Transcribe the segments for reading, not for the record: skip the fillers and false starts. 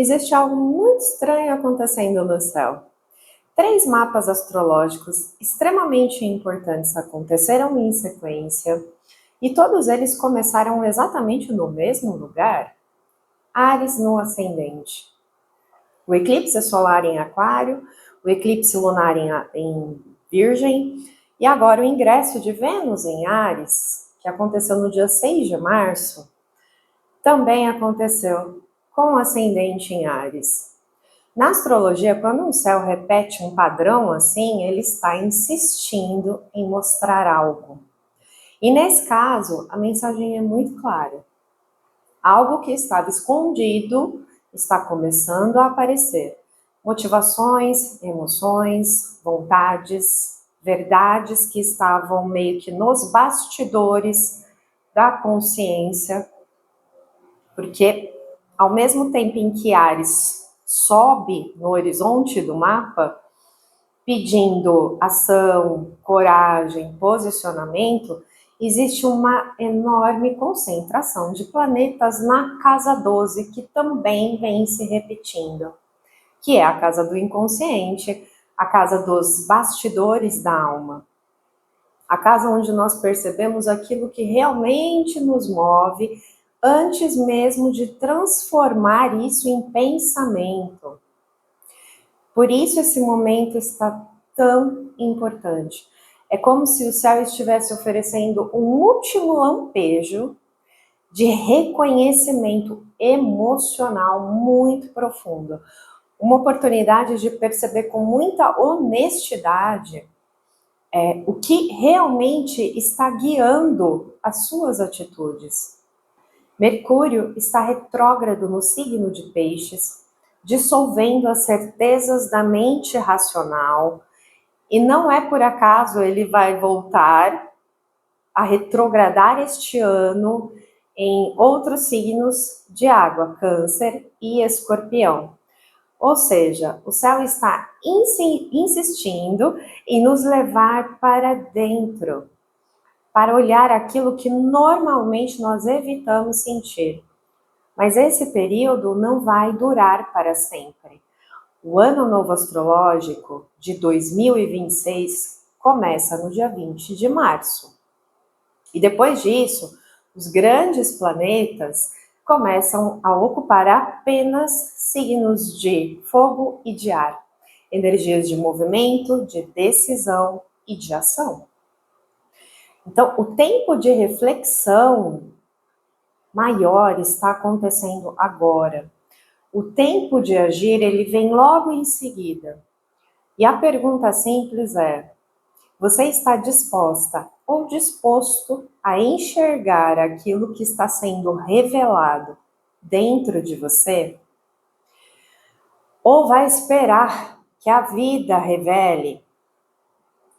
existe algo muito estranho acontecendo no céu. Três mapas astrológicos extremamente importantes aconteceram em sequência e todos eles começaram exatamente no mesmo lugar. Áries no ascendente. O eclipse solar em Aquário, o eclipse lunar em Virgem e agora o ingresso de Vênus em Áries, que aconteceu no dia 6 de março, também aconteceu com o ascendente em Áries. Na astrologia, quando um céu repete um padrão assim, ele está insistindo em mostrar algo. E nesse caso, a mensagem é muito clara. Algo que estava escondido está começando a aparecer. Motivações, emoções, vontades, verdades que estavam meio que nos bastidores da consciência, porque ao mesmo tempo em que Áries sobe no horizonte do mapa, pedindo ação, coragem, posicionamento, existe uma enorme concentração de planetas na casa 12, que também vem se repetindo, que é a casa do inconsciente, a casa dos bastidores da alma, a casa onde nós percebemos aquilo que realmente nos move, antes mesmo de transformar isso em pensamento. Por isso esse momento está tão importante. É como se o céu estivesse oferecendo um último lampejo de reconhecimento emocional muito profundo. Uma oportunidade de perceber com muita honestidade o que realmente está guiando as suas atitudes. Mercúrio está retrógrado no signo de Peixes, dissolvendo as certezas da mente racional, e não é por acaso ele vai voltar a retrogradar este ano em outros signos de água, Câncer e Escorpião. Ou seja, o céu está insistindo em nos levar para dentro, para olhar aquilo que normalmente nós evitamos sentir. Mas esse período não vai durar para sempre. O Ano Novo Astrológico de 2026 começa no dia 20 de março. E depois disso, os grandes planetas começam a ocupar apenas signos de fogo e de ar, energias de movimento, de decisão e de ação. Então, o tempo de reflexão maior está acontecendo agora. O tempo de agir, ele vem logo em seguida. E a pergunta simples é: você está disposta ou disposto a enxergar aquilo que está sendo revelado dentro de você? Ou vai esperar que a vida revele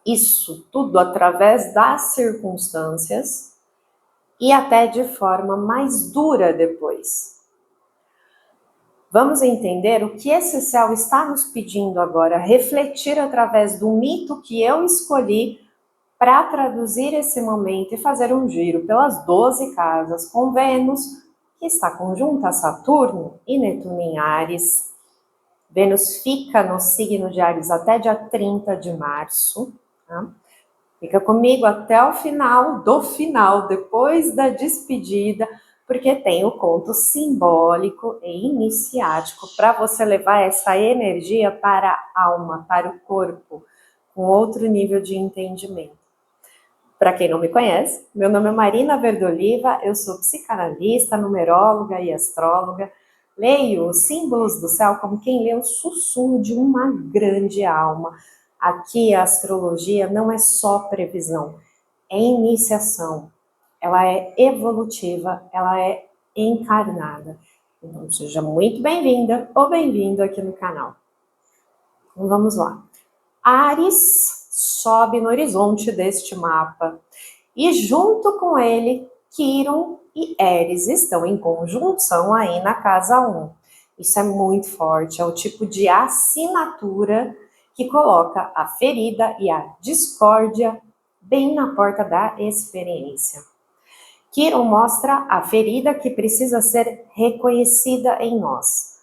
isso tudo através das circunstâncias e até de forma mais dura depois? Vamos entender o que esse céu está nos pedindo agora, refletir através do mito que eu escolhi para traduzir esse momento e fazer um giro pelas 12 casas com Vênus, que está conjunta a Saturno e Netuno em Áries. Vênus fica no signo de Áries até dia 30 de março. Tá? Fica comigo até o final, depois da despedida, porque tem o conto simbólico e iniciático para você levar essa energia para a alma, para o corpo, com outro nível de entendimento. Para quem não me conhece, meu nome é Marina Verdoliva, eu sou psicanalista, numeróloga e astróloga. Leio os símbolos do céu como quem lê o sussurro de uma grande alma. Aqui a astrologia não é só previsão, é iniciação. Ela é evolutiva, ela é encarnada. Então seja muito bem-vinda ou bem-vindo aqui no canal. Então vamos lá. Áries sobe no horizonte deste mapa e junto com ele, Quirón e Éris estão em conjunção aí na casa 1. Isso é muito forte, é o tipo de assinatura que coloca a ferida e a discórdia bem na porta da experiência. Quirón mostra a ferida que precisa ser reconhecida em nós.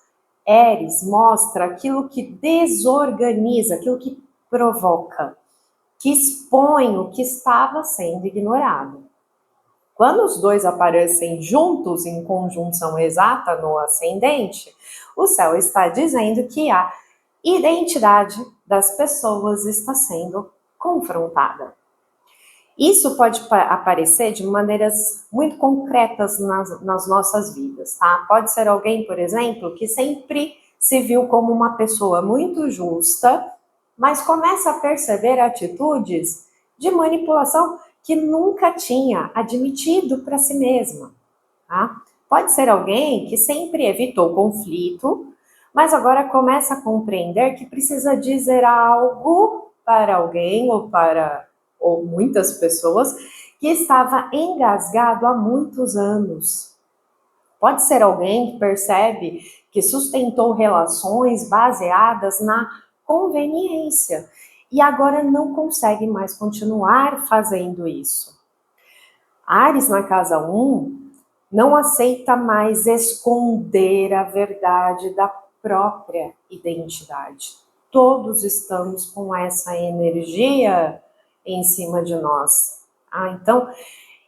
Eris mostra aquilo que desorganiza, aquilo que provoca, que expõe o que estava sendo ignorado. Quando os dois aparecem juntos em conjunção exata no ascendente, o céu está dizendo que a identidade das pessoas está sendo confrontada. Isso pode aparecer de maneiras muito concretas nas nossas vidas, tá? Pode ser alguém, por exemplo, que sempre se viu como uma pessoa muito justa, mas começa a perceber atitudes de manipulação que nunca tinha admitido para si mesma, tá? Pode ser alguém que sempre evitou conflito, mas agora começa a compreender que precisa dizer algo para alguém ou muitas pessoas que estava engasgado há muitos anos. Pode ser alguém que percebe que sustentou relações baseadas na conveniência e agora não consegue mais continuar fazendo isso. Áries na casa 1 não aceita mais esconder a verdade da própria identidade. Todos estamos com essa energia em cima de nós. Então,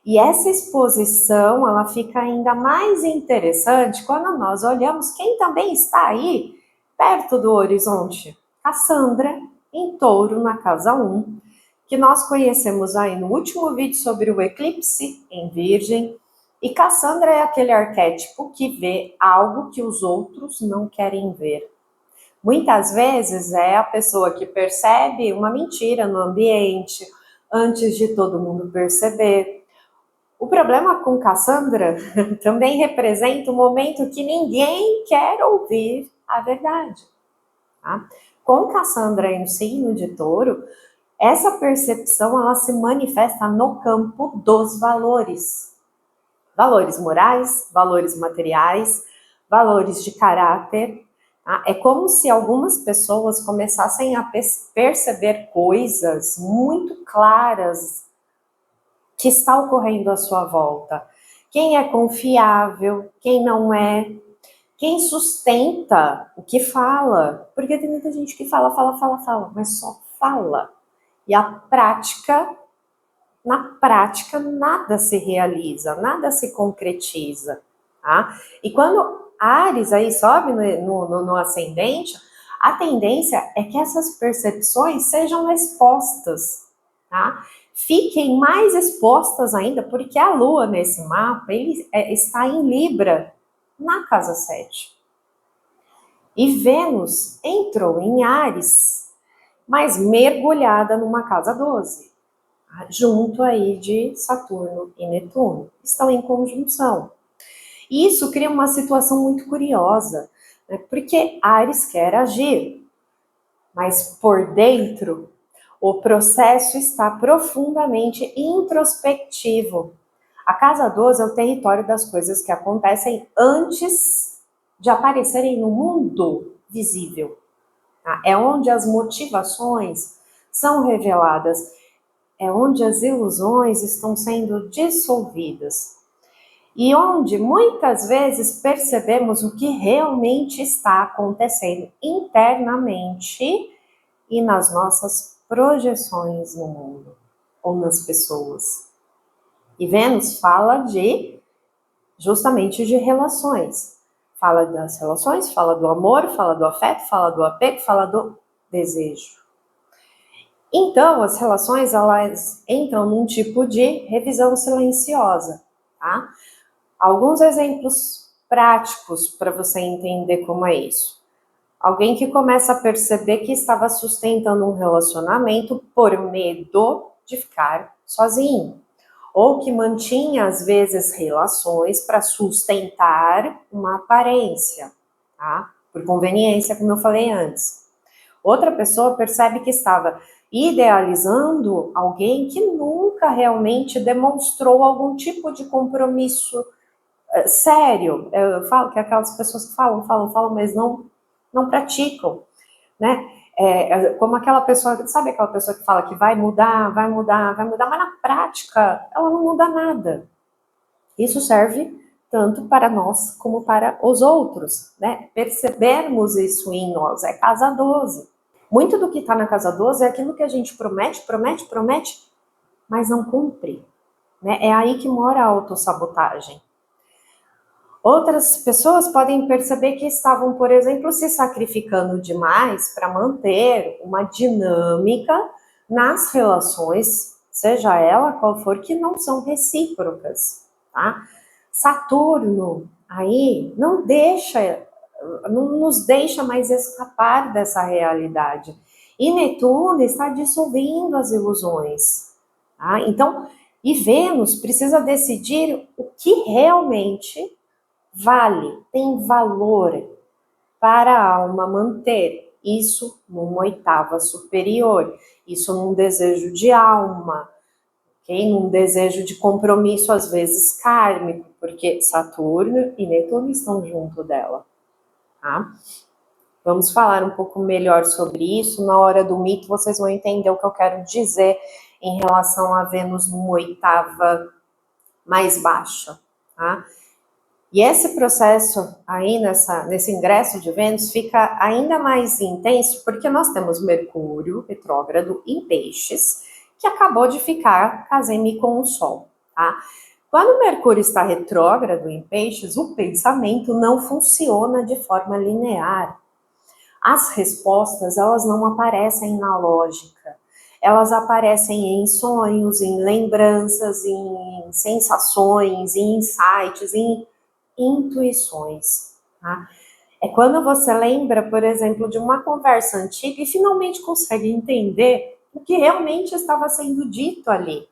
e essa exposição, ela fica ainda mais interessante quando nós olhamos quem também está aí, perto do horizonte. Cassandra, em Touro, na casa 1, que nós conhecemos aí no último vídeo sobre o eclipse em Virgem. E Cassandra é aquele arquétipo que vê algo que os outros não querem ver. Muitas vezes é a pessoa que percebe uma mentira no ambiente antes de todo mundo perceber. O problema com Cassandra também representa um momento que ninguém quer ouvir a verdade. Tá? Com Cassandra em signo de Touro, essa percepção ela se manifesta no campo dos valores. Valores morais, valores materiais, valores de caráter. Tá? É como se algumas pessoas começassem a perceber coisas muito claras que está ocorrendo à sua volta. Quem é confiável, quem não é, quem sustenta o que fala. Porque tem muita gente que fala, mas só fala. E na prática, nada se realiza, nada se concretiza. Tá? E quando Áries aí sobe no ascendente, a tendência é que essas percepções sejam expostas, tá? Fiquem mais expostas ainda, porque a Lua nesse mapa está em Libra, na casa 7. E Vênus entrou em Áries, mas mergulhada numa casa 12. Junto aí de Saturno e Netuno, estão em conjunção. E isso cria uma situação muito curiosa, né? Porque Áries quer agir, mas por dentro o processo está profundamente introspectivo. A casa 12 é o território das coisas que acontecem antes de aparecerem no mundo visível. Tá? É onde as motivações são reveladas. É onde as ilusões estão sendo dissolvidas. E onde muitas vezes percebemos o que realmente está acontecendo internamente e nas nossas projeções no mundo ou nas pessoas. E Vênus fala justamente de relações. Fala das relações, fala do amor, fala do afeto, fala do apego, fala do desejo. Então, as relações, elas entram num tipo de revisão silenciosa, tá? Alguns exemplos práticos para você entender como é isso. Alguém que começa a perceber que estava sustentando um relacionamento por medo de ficar sozinho. Ou que mantinha, às vezes, relações para sustentar uma aparência, tá? Por conveniência, como eu falei antes. Outra pessoa percebe que estava idealizando alguém que nunca realmente demonstrou algum tipo de compromisso sério. Eu falo que aquelas pessoas que falam, mas não praticam, né? Como aquela pessoa, sabe aquela pessoa que fala que vai mudar, mas na prática ela não muda nada. Isso serve tanto para nós como para os outros, né? Percebermos isso em nós, é casa 12. Muito do que está na casa 12 é aquilo que a gente promete, mas não cumpre, né? É aí que mora a autossabotagem. Outras pessoas podem perceber que estavam, por exemplo, se sacrificando demais para manter uma dinâmica nas relações, seja ela qual for, que não são recíprocas, tá? Saturno aí não nos deixa mais escapar dessa realidade. E Netuno está dissolvendo as ilusões, tá? Então, e Vênus precisa decidir o que realmente vale, tem valor para a alma manter. Isso numa oitava superior, isso num desejo de alma, okay? Num desejo de compromisso, às vezes kármico, porque Saturno e Netuno estão junto dela. Tá? Vamos falar um pouco melhor sobre isso. Na hora do mito, vocês vão entender o que eu quero dizer em relação a Vênus numa oitava mais baixa. Tá? E esse processo aí, nesse ingresso de Vênus, fica ainda mais intenso, porque nós temos Mercúrio retrógrado em Peixes, que acabou de ficar casemi com o Sol, tá? Quando Mercúrio está retrógrado em Peixes, o pensamento não funciona de forma linear. As respostas, elas não aparecem na lógica. Elas aparecem em sonhos, em lembranças, em sensações, em insights, em intuições, tá? É quando você lembra, por exemplo, de uma conversa antiga e finalmente consegue entender o que realmente estava sendo dito ali.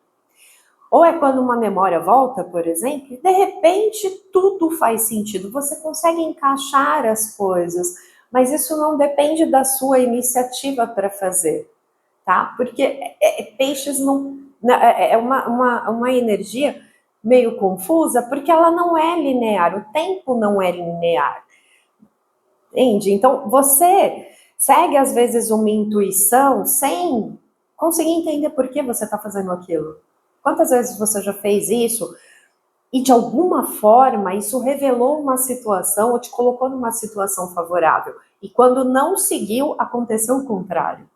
Ou é quando uma memória volta, por exemplo, e de repente tudo faz sentido, você consegue encaixar as coisas, mas isso não depende da sua iniciativa para fazer, tá? Porque peixes não é uma energia meio confusa, porque ela não é linear, o tempo não é linear, entende? Então, você segue, às vezes, uma intuição sem conseguir entender por que você está fazendo aquilo. Quantas vezes você já fez isso e, de alguma forma, isso revelou uma situação ou te colocou numa situação favorável, e quando não seguiu, aconteceu o contrário.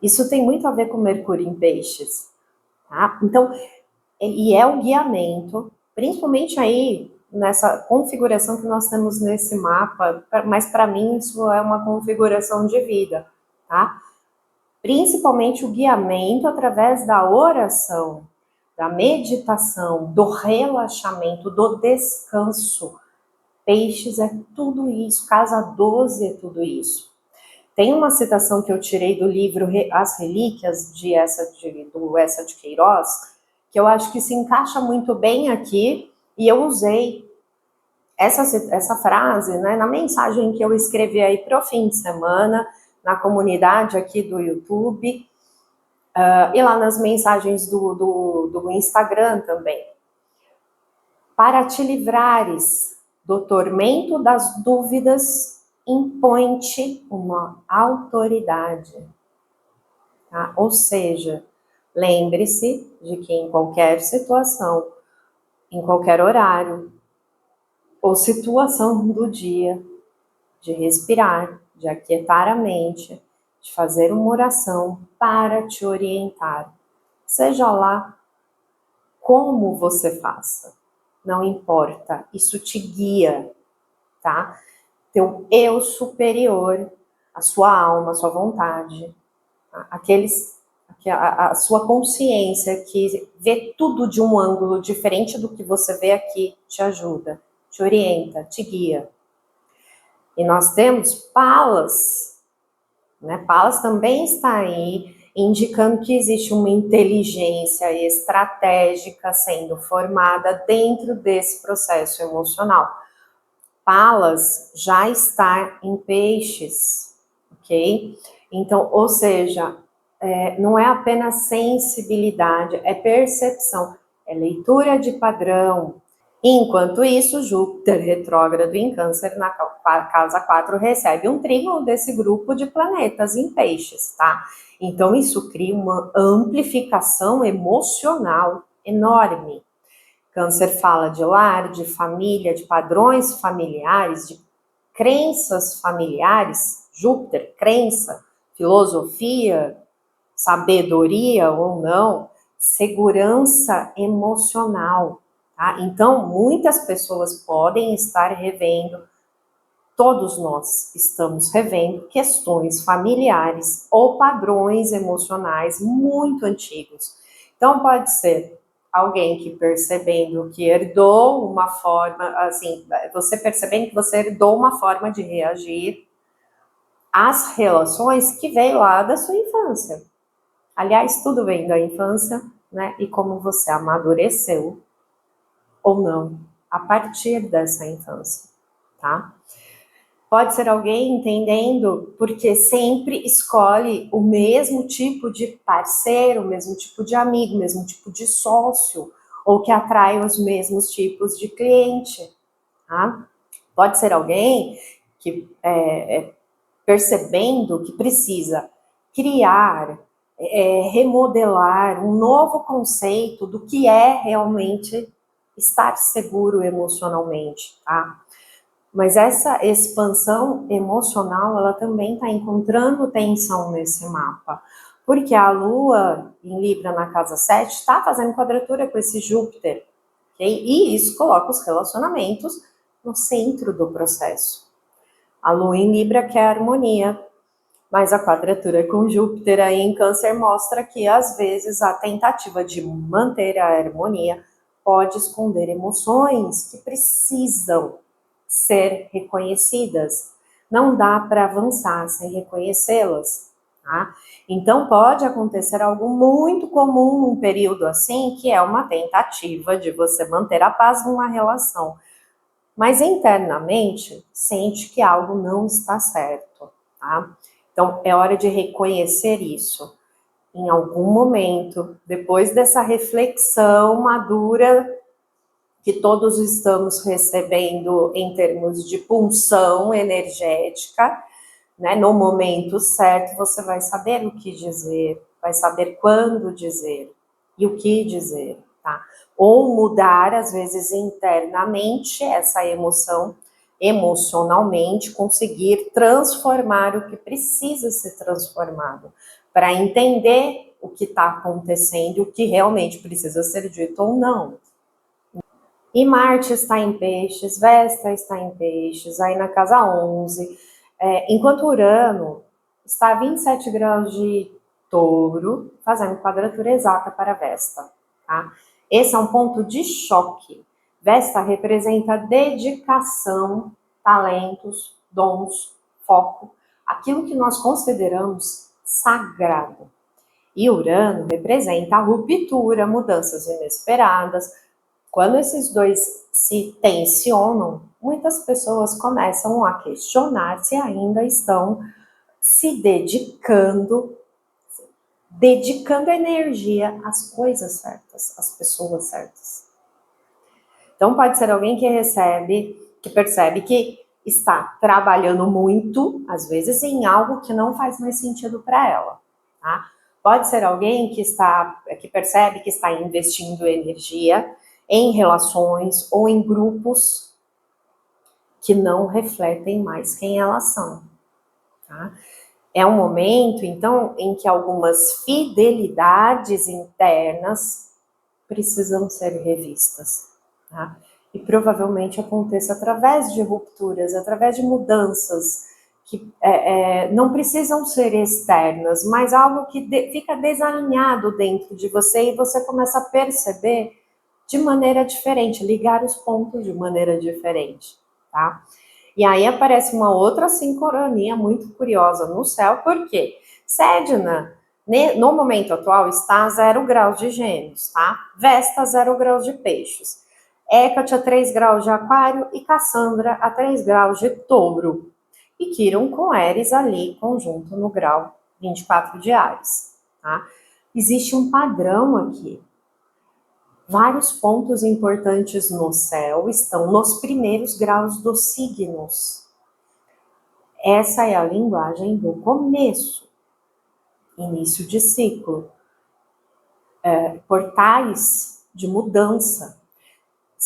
Isso tem muito a ver com Mercúrio em Peixes, tá? Então, e é o guiamento, principalmente aí nessa configuração que nós temos nesse mapa, mas para mim isso é uma configuração de vida, tá? Principalmente o guiamento através da oração, da meditação, do relaxamento, do descanso. Peixes é tudo isso, casa 12 é tudo isso. Tem uma citação que eu tirei do livro As Relíquias, do Essa de Queiroz, que eu acho que se encaixa muito bem aqui, e eu usei essa frase, né, na mensagem que eu escrevi aí para o fim de semana, na comunidade aqui do YouTube, e lá nas mensagens do Instagram também. Para te livrares do tormento das dúvidas, impõe-te uma autoridade. Tá? Ou seja, lembre-se de que em qualquer situação, em qualquer horário ou situação do dia, de respirar, de aquietar a mente, de fazer uma oração para te orientar. Seja lá como você faça, não importa, isso te guia, tá? Teu eu superior, a sua alma, a sua vontade, tá? A sua consciência que vê tudo de um ângulo diferente do que você vê aqui, te ajuda, te orienta, te guia. E nós temos Palas, né? Palas também está aí, indicando que existe uma inteligência estratégica sendo formada dentro desse processo emocional. Palas já está em Peixes, ok? Então, ou seja, não é apenas sensibilidade, é percepção, é leitura de padrão. Enquanto isso, Júpiter retrógrado em Câncer na casa 4 recebe um trígono desse grupo de planetas em Peixes, tá? Então isso cria uma amplificação emocional enorme. Câncer fala de lar, de família, de padrões familiares, de crenças familiares. Júpiter, crença, filosofia, sabedoria ou não, segurança emocional. Tá? Então, muitas pessoas podem estar revendo, todos nós estamos revendo questões familiares ou padrões emocionais muito antigos. Então, pode ser alguém que percebendo que herdou uma forma, assim, você percebendo que você herdou uma forma de reagir às relações que veio lá da sua infância. Aliás, tudo vem da infância, né? E como você amadureceu ou não a partir dessa infância, tá? Pode ser alguém entendendo porque sempre escolhe o mesmo tipo de parceiro, o mesmo tipo de amigo, o mesmo tipo de sócio, ou que atrai os mesmos tipos de cliente, tá? Pode ser alguém que percebendo que precisa criar, remodelar um novo conceito do que é realmente estar seguro emocionalmente, tá? Mas essa expansão emocional, ela também está encontrando tensão nesse mapa, porque a Lua em Libra na casa 7 está fazendo quadratura com esse Júpiter, okay? E isso coloca os relacionamentos no centro do processo. A Lua em Libra quer harmonia, mas a quadratura com Júpiter aí em Câncer mostra que, às vezes, a tentativa de manter a harmonia pode esconder emoções que precisam ser reconhecidas. Não dá para avançar sem reconhecê-las, tá? Então, pode acontecer algo muito comum num período assim, que é uma tentativa de você manter a paz numa relação, mas internamente sente que algo não está certo, tá? Então, é hora de reconhecer isso. Em algum momento, depois dessa reflexão madura que todos estamos recebendo em termos de punção energética, né? No momento certo, você vai saber o que dizer, vai saber quando dizer e o que dizer, tá? Ou mudar, às vezes, internamente essa emoção, emocionalmente, conseguir transformar o que precisa ser transformado, para entender o que está acontecendo, o que realmente precisa ser dito ou não. E Marte está em Peixes, Vesta está em Peixes, aí na casa 11, enquanto Urano está a 27 graus de Touro, fazendo quadratura exata para Vesta, tá? Esse é um ponto de choque. Vesta representa dedicação, talentos, dons, foco, aquilo que nós consideramos sagrado. E Urano representa a ruptura, mudanças inesperadas. Quando esses dois se tensionam, muitas pessoas começam a questionar se ainda estão se dedicando energia às coisas certas, às pessoas certas. Então pode ser alguém que percebe que está trabalhando muito, às vezes em algo que não faz mais sentido para ela, tá? Pode ser alguém que percebe que está investindo energia em relações ou em grupos que não refletem mais quem elas são, tá? É um momento, então, em que algumas fidelidades internas precisam ser revistas, tá? E provavelmente aconteça através de rupturas, através de mudanças que não precisam ser externas, mas algo que fica desalinhado dentro de você e você começa a perceber de maneira diferente, ligar os pontos de maneira diferente, tá? E aí aparece uma outra sincronia muito curiosa no céu, porque Sedna, no momento atual, está a 0 graus de Gêmeos, tá? Vesta a 0 graus de Peixes. Hecate a 3 graus de Aquário e Cassandra a 3 graus de Touro. E Quirón com Eris ali, conjunto no grau 24 de Áries, tá? Existe um padrão aqui. Vários pontos importantes no céu estão nos primeiros graus dos signos. Essa é a linguagem do começo, início de ciclo, portais de mudança.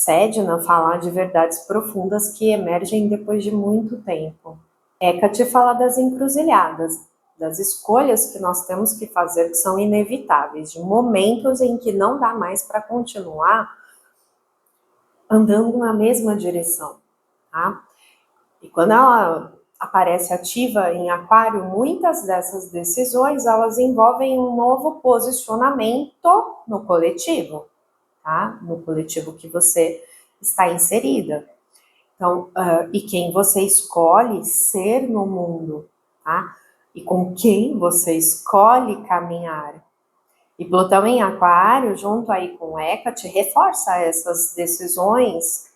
Sedna fala de verdades profundas que emergem depois de muito tempo. Hecate fala das encruzilhadas, das escolhas que nós temos que fazer que são inevitáveis, de momentos em que não dá mais para continuar andando na mesma direção, tá? E quando ela aparece ativa em Aquário, muitas dessas decisões, elas envolvem um novo posicionamento no coletivo, tá? No coletivo que você está inserida. Então, e quem você escolhe ser no mundo, tá? E com quem você escolhe caminhar. E Plutão em Aquário, junto aí com Hecate, reforça essas decisões,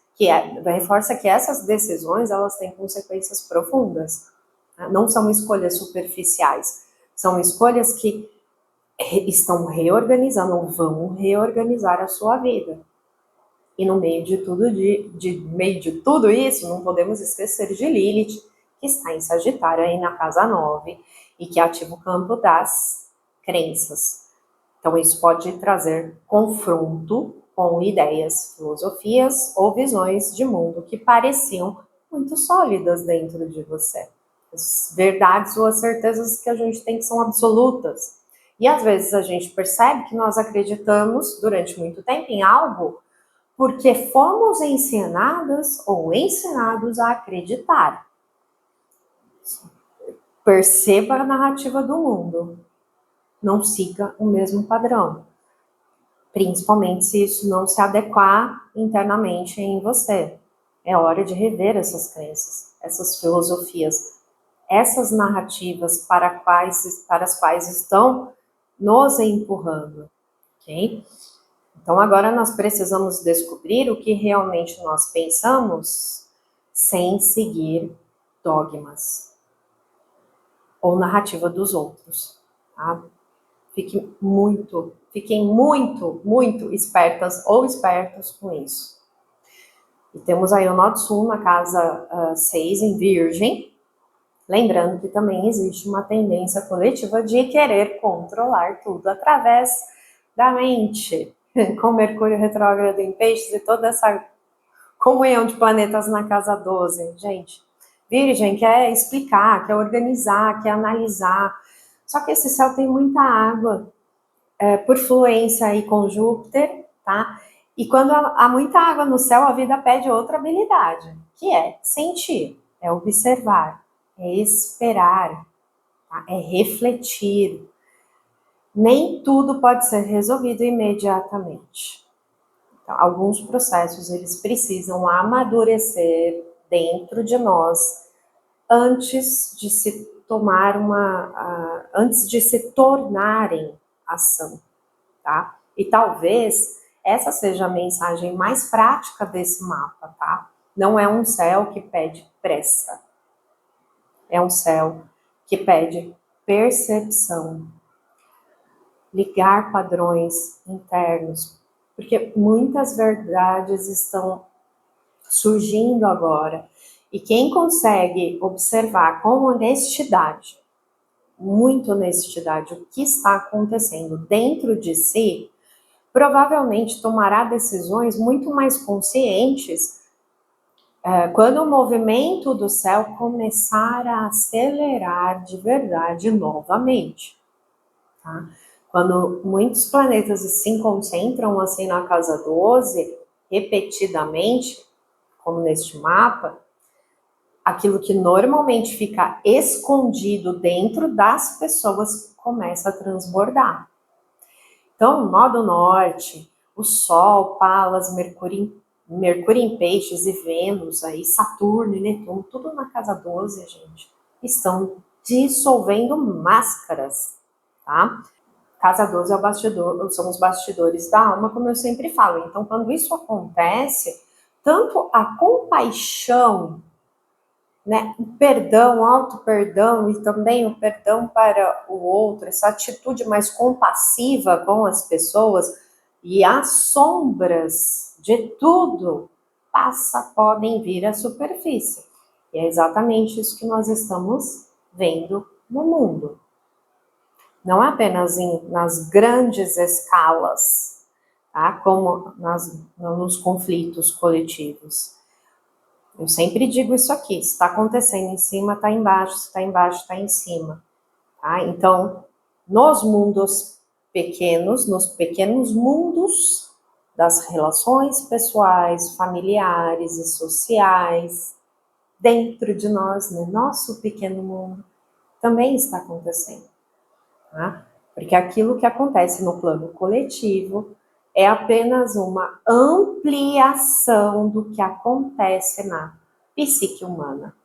reforça que essas decisões, elas têm consequências profundas. Tá? Não são escolhas superficiais, são escolhas que estão reorganizando, ou vão reorganizar a sua vida. E no meio de tudo isso, não podemos esquecer de Lilith, que está em Sagitário aí na casa 9 e que ativa o campo das crenças. Então isso pode trazer confronto com ideias, filosofias ou visões de mundo que pareciam muito sólidas dentro de você. As verdades ou as certezas que a gente tem que são absolutas. E às vezes a gente percebe que nós acreditamos durante muito tempo em algo porque fomos ensinadas ou ensinados a acreditar. Perceba a narrativa do mundo. Não siga o mesmo padrão. Principalmente se isso não se adequar internamente em você. É hora de rever essas crenças, essas filosofias, essas narrativas para as quais estão nos empurrando, ok? Então, agora nós precisamos descobrir o que realmente nós pensamos sem seguir dogmas ou narrativa dos outros, tá? Fiquem muito espertas ou espertos com isso. E temos aí o Nó do Sul na casa 6, em Virgem. Lembrando que também existe uma tendência coletiva de querer controlar tudo através da mente, com Mercúrio retrógrado em Peixes e toda essa comunhão de planetas na casa 12. Gente, Virgem quer explicar, quer organizar, quer analisar. Só que esse céu tem muita água, por fluência aí com Júpiter, tá? E quando há muita água no céu, a vida pede outra habilidade, que é sentir, é observar, é esperar, tá? É refletir. Nem tudo pode ser resolvido imediatamente. Então, alguns processos, eles precisam amadurecer dentro de nós antes de se tornarem ação, tá? E talvez essa seja a mensagem mais prática desse mapa, tá? Não é um céu que pede pressa. É um céu que pede percepção. Ligar padrões internos, porque muitas verdades estão surgindo agora. E quem consegue observar com honestidade, muita honestidade, o que está acontecendo dentro de si, provavelmente tomará decisões muito mais conscientes quando o movimento do céu começar a acelerar de verdade novamente, tá? Quando muitos planetas se concentram assim na casa 12, repetidamente, como neste mapa, aquilo que normalmente fica escondido dentro das pessoas começa a transbordar. Então, Nó do Norte, o Sol, Palas, Mercúrio em Peixes e Vênus, aí, Saturno e Netuno, tudo na casa 12, gente, estão dissolvendo máscaras, tá? Casa 12 é o bastidor, são os bastidores da alma, como eu sempre falo. Então, quando isso acontece, tanto a compaixão, né, o perdão, auto-perdão e também o perdão para o outro, essa atitude mais compassiva com as pessoas e as sombras de tudo podem vir à superfície. E é exatamente isso que nós estamos vendo no mundo. Não apenas nas grandes escalas, tá? Como nos conflitos coletivos. Eu sempre digo isso aqui, se está acontecendo em cima, está embaixo, se está embaixo, está em cima. Tá? Então, nos mundos pequenos, nos pequenos mundos das relações pessoais, familiares e sociais, dentro de nós, no nosso pequeno mundo, também está acontecendo. Tá? Porque aquilo que acontece no plano coletivo é apenas uma ampliação do que acontece na psique humana.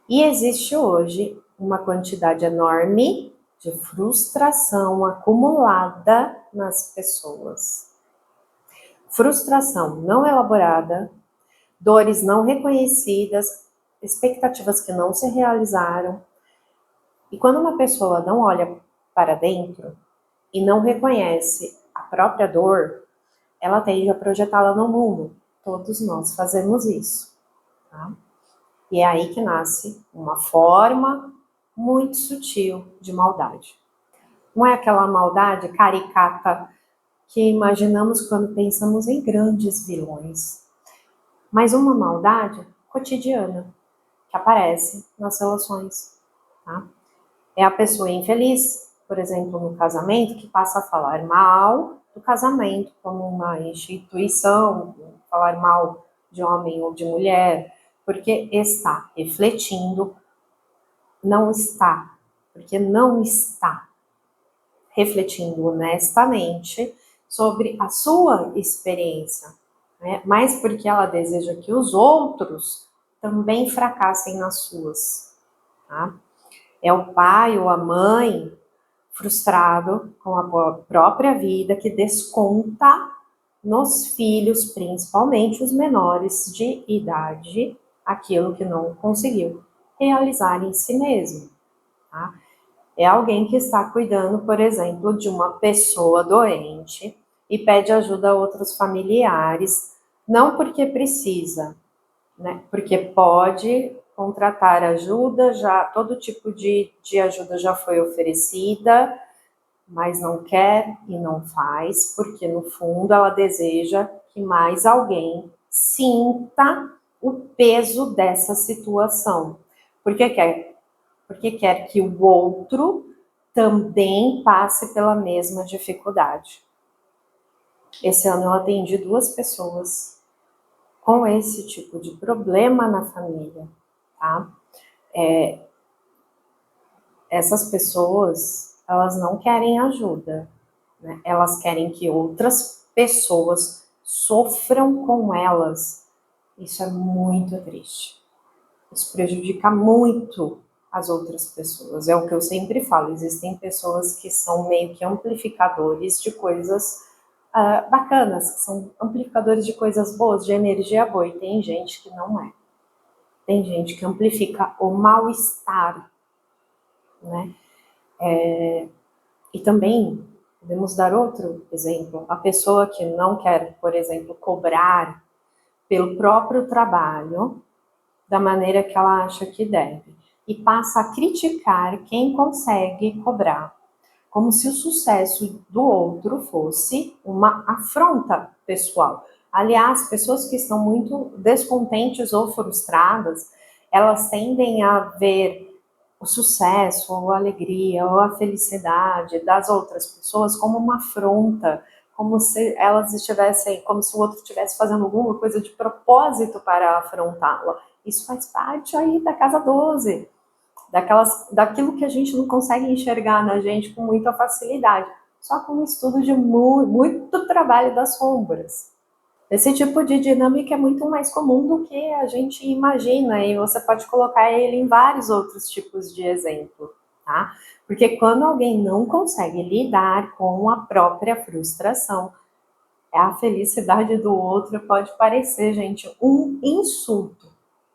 E existe hoje uma quantidade enorme de frustração acumulada nas pessoas. Frustração não elaborada, dores não reconhecidas, expectativas que não se realizaram. E quando uma pessoa não olha para dentro e não reconhece a própria dor, ela tende a projetá-la no mundo. Todos nós fazemos isso. Tá? E é aí que nasce uma forma muito sutil de maldade. Não é aquela maldade caricata que imaginamos quando pensamos em grandes vilões, mas uma maldade cotidiana que aparece nas relações. Tá? É a pessoa infeliz, por exemplo, no casamento, que passa a falar mal do casamento como uma instituição, falar mal de homem ou de mulher, porque está refletindo, porque não está refletindo honestamente sobre a sua experiência, né? Mas porque ela deseja que os outros também fracassem nas suas, tá? É o pai ou a mãe frustrado com a própria vida que desconta nos filhos, principalmente os menores de idade, aquilo que não conseguiu realizar em si mesmo, tá? É alguém que está cuidando, por exemplo, de uma pessoa doente e pede ajuda a outros familiares, não porque precisa, né? Porque pode contratar ajuda, já todo tipo de ajuda já foi oferecida, mas não quer e não faz, porque no fundo ela deseja que mais alguém sinta o peso dessa situação. Porque quer que o outro também passe pela mesma dificuldade. Esse ano eu atendi 2 pessoas com esse tipo de problema na família, tá? Essas pessoas, elas não querem ajuda, né? Elas querem que outras pessoas sofram com elas. Isso é muito triste. Isso prejudica muito as outras pessoas. É o que eu sempre falo, existem pessoas que são meio que amplificadores de coisas bacanas, que são amplificadores de coisas boas, de energia boa, e tem gente que não é. Tem gente que amplifica o mal-estar, né? E também podemos dar outro exemplo, a pessoa que não quer, por exemplo, cobrar pelo próprio trabalho da maneira que ela acha que deve, e passa a criticar quem consegue cobrar, como se o sucesso do outro fosse uma afronta pessoal. Aliás, pessoas que estão muito descontentes ou frustradas, elas tendem a ver o sucesso, ou a alegria, ou a felicidade das outras pessoas como uma afronta, como se elas estivessem, como se o outro estivesse fazendo alguma coisa de propósito para afrontá-la. Isso faz parte aí da casa 12, daquilo que a gente não consegue enxergar na gente com muita facilidade, só com um estudo de muito trabalho das sombras. Esse tipo de dinâmica é muito mais comum do que a gente imagina, e você pode colocar ele em vários outros tipos de exemplo, tá? Porque quando alguém não consegue lidar com a própria frustração, a felicidade do outro pode parecer, gente, um insulto,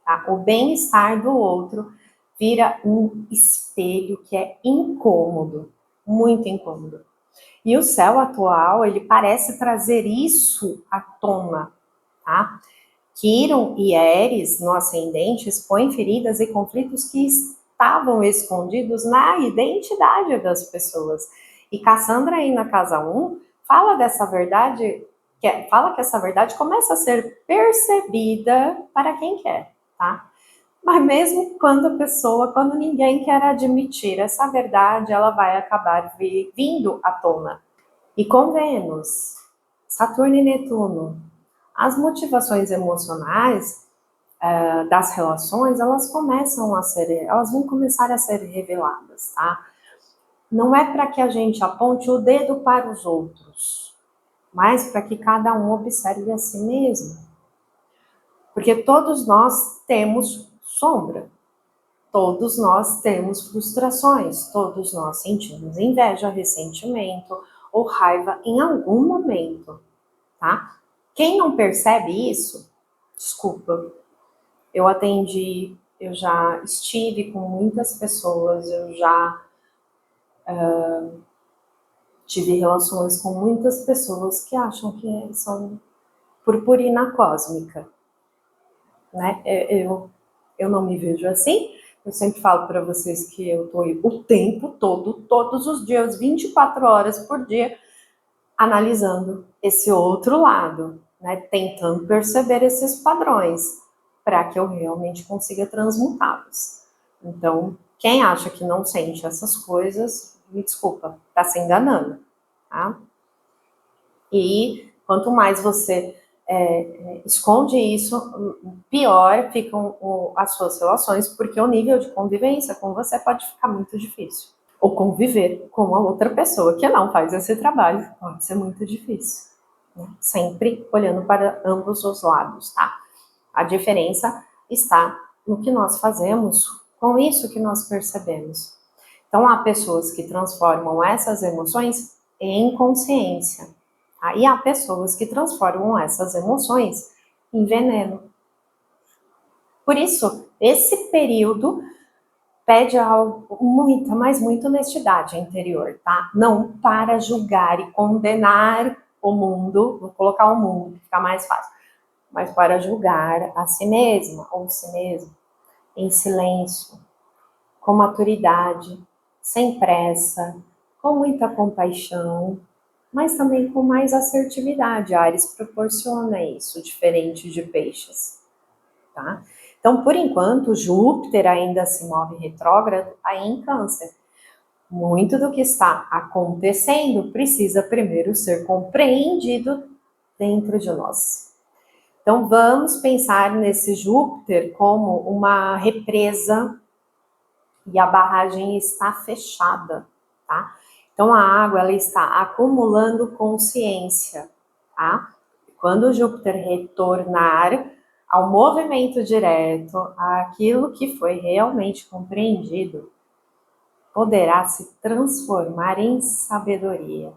tá? O bem-estar do outro vira um espelho que é incômodo, muito incômodo. E o céu atual, ele parece trazer isso à tona, tá? Quiron e Eris, no ascendente, expõem feridas e conflitos que estavam escondidos na identidade das pessoas. E Cassandra, aí na casa 1, fala dessa verdade fala que essa verdade começa a ser percebida para quem quer, tá? Mas mesmo quando ninguém quer admitir essa verdade, ela vai acabar vindo à tona. E com Vênus, Saturno e Netuno, as motivações emocionais das relações, elas vão começar a ser reveladas, tá? Não é para que a gente aponte o dedo para os outros, mas para que cada um observe a si mesmo. Porque todos nós temos sombra, todos nós temos frustrações, todos nós sentimos inveja, ressentimento ou raiva em algum momento, tá? Quem não percebe isso, desculpa, eu já estive com muitas pessoas, eu já tive relações com muitas pessoas que acham que são purpurina cósmica, né? Eu não me vejo assim. Eu sempre falo para vocês que eu estou o tempo todo, todos os dias, 24 horas por dia, analisando esse outro lado, né? Tentando perceber esses padrões, para que eu realmente consiga transmutá-los. Então, quem acha que não sente essas coisas, me desculpa, está se enganando, tá? E quanto mais você esconde isso, pior ficam as suas relações, porque o nível de convivência com você pode ficar muito difícil. Ou conviver com a outra pessoa que não faz esse trabalho pode ser muito difícil, né? Sempre olhando para ambos os lados, tá? A diferença está no que nós fazemos com isso que nós percebemos. Então, há pessoas que transformam essas emoções em consciência, tá? E há pessoas que transformam essas emoções em veneno. Por isso, esse período pede muita, mas muita honestidade interior, tá? Não para julgar e condenar o mundo, vou colocar o mundo, que fica mais fácil, mas para julgar a si mesma ou si mesmo, em silêncio, com maturidade, sem pressa, com muita compaixão, mas também com mais assertividade. Ares proporciona isso, diferente de Peixes, tá? Então, por enquanto, Júpiter ainda se move retrógrado aí em Câncer. Muito do que está acontecendo precisa primeiro ser compreendido dentro de nós. Então, vamos pensar nesse Júpiter como uma represa e a barragem está fechada, tá? Então, a água, ela está acumulando consciência, tá? Quando Júpiter retornar ao movimento direto, àquilo que foi realmente compreendido, poderá se transformar em sabedoria.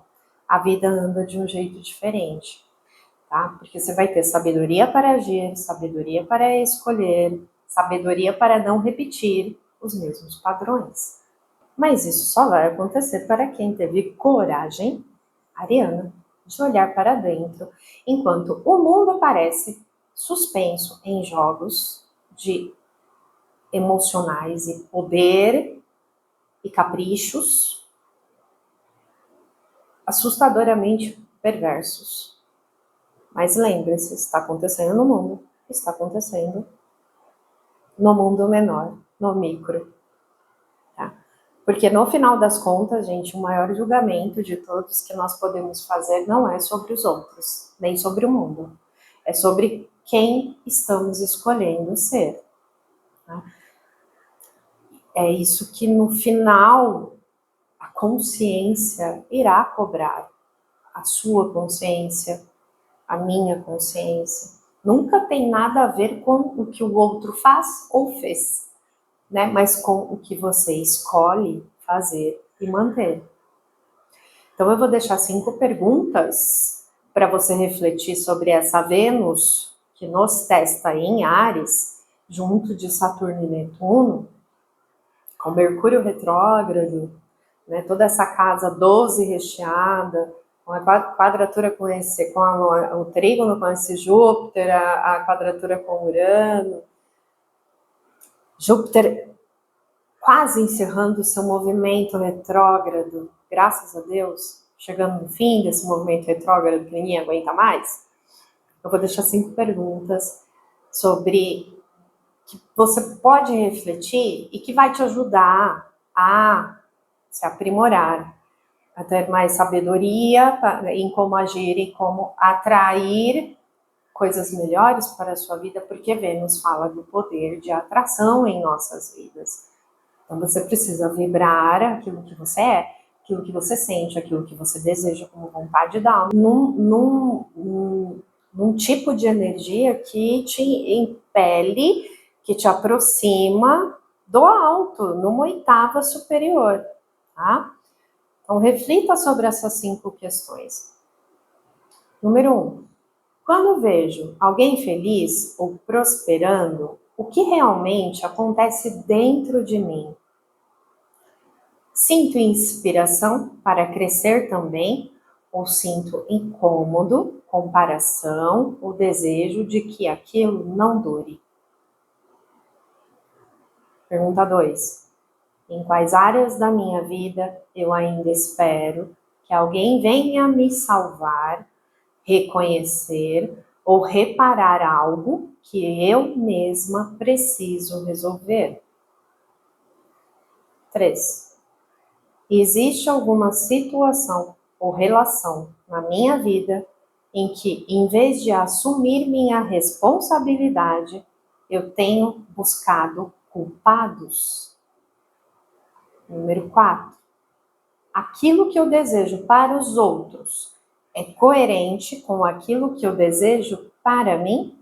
A vida anda de um jeito diferente, tá? Porque você vai ter sabedoria para agir, sabedoria para escolher, sabedoria para não repetir os mesmos padrões. Mas isso só vai acontecer para quem teve coragem, ariana, de olhar para dentro, enquanto o mundo parece suspenso em jogos de emocionais e poder e caprichos assustadoramente perversos. Mas lembre-se, está acontecendo no mundo, está acontecendo no mundo menor, no micro. Tá? Porque no final das contas, gente, o maior julgamento de todos que nós podemos fazer não é sobre os outros, nem sobre o mundo. É sobre quem estamos escolhendo ser. Tá? É isso que no final a consciência irá cobrar. A sua consciência, a minha consciência. Nunca tem nada a ver com o que o outro faz ou fez, né? Mas com o que você escolhe fazer e manter. Então eu vou deixar 5 perguntas para você refletir sobre essa Vênus que nos testa em Áries, junto de Saturno e Netuno, com Mercúrio retrógrado, né? Toda essa casa 12 recheada, com a quadratura com o trígono com esse Júpiter, a quadratura com Urano. Júpiter quase encerrando o seu movimento retrógrado, graças a Deus, chegando no fim desse movimento retrógrado que ninguém aguenta mais, eu vou deixar 5 perguntas sobre que você pode refletir e que vai te ajudar a se aprimorar, a ter mais sabedoria em como agir e como atrair coisas melhores para a sua vida, porque Vênus fala do poder de atração em nossas vidas. Então você precisa vibrar aquilo que você é, aquilo que você sente, aquilo que você deseja como vontade da alma, num tipo de energia que te impele, que te aproxima do alto, numa oitava superior, tá? Então reflita sobre essas 5 questões. Número 1. Quando vejo alguém feliz ou prosperando, o que realmente acontece dentro de mim? Sinto inspiração para crescer também, ou sinto incômodo, comparação, ou desejo de que aquilo não dure? Pergunta 2. Em quais áreas da minha vida eu ainda espero que alguém venha me salvar, reconhecer ou reparar algo que eu mesma preciso resolver? 3. Existe alguma situação ou relação na minha vida em que, em vez de assumir minha responsabilidade, eu tenho buscado culpados? Número 4. Aquilo que eu desejo para os outros é coerente com aquilo que eu desejo para mim?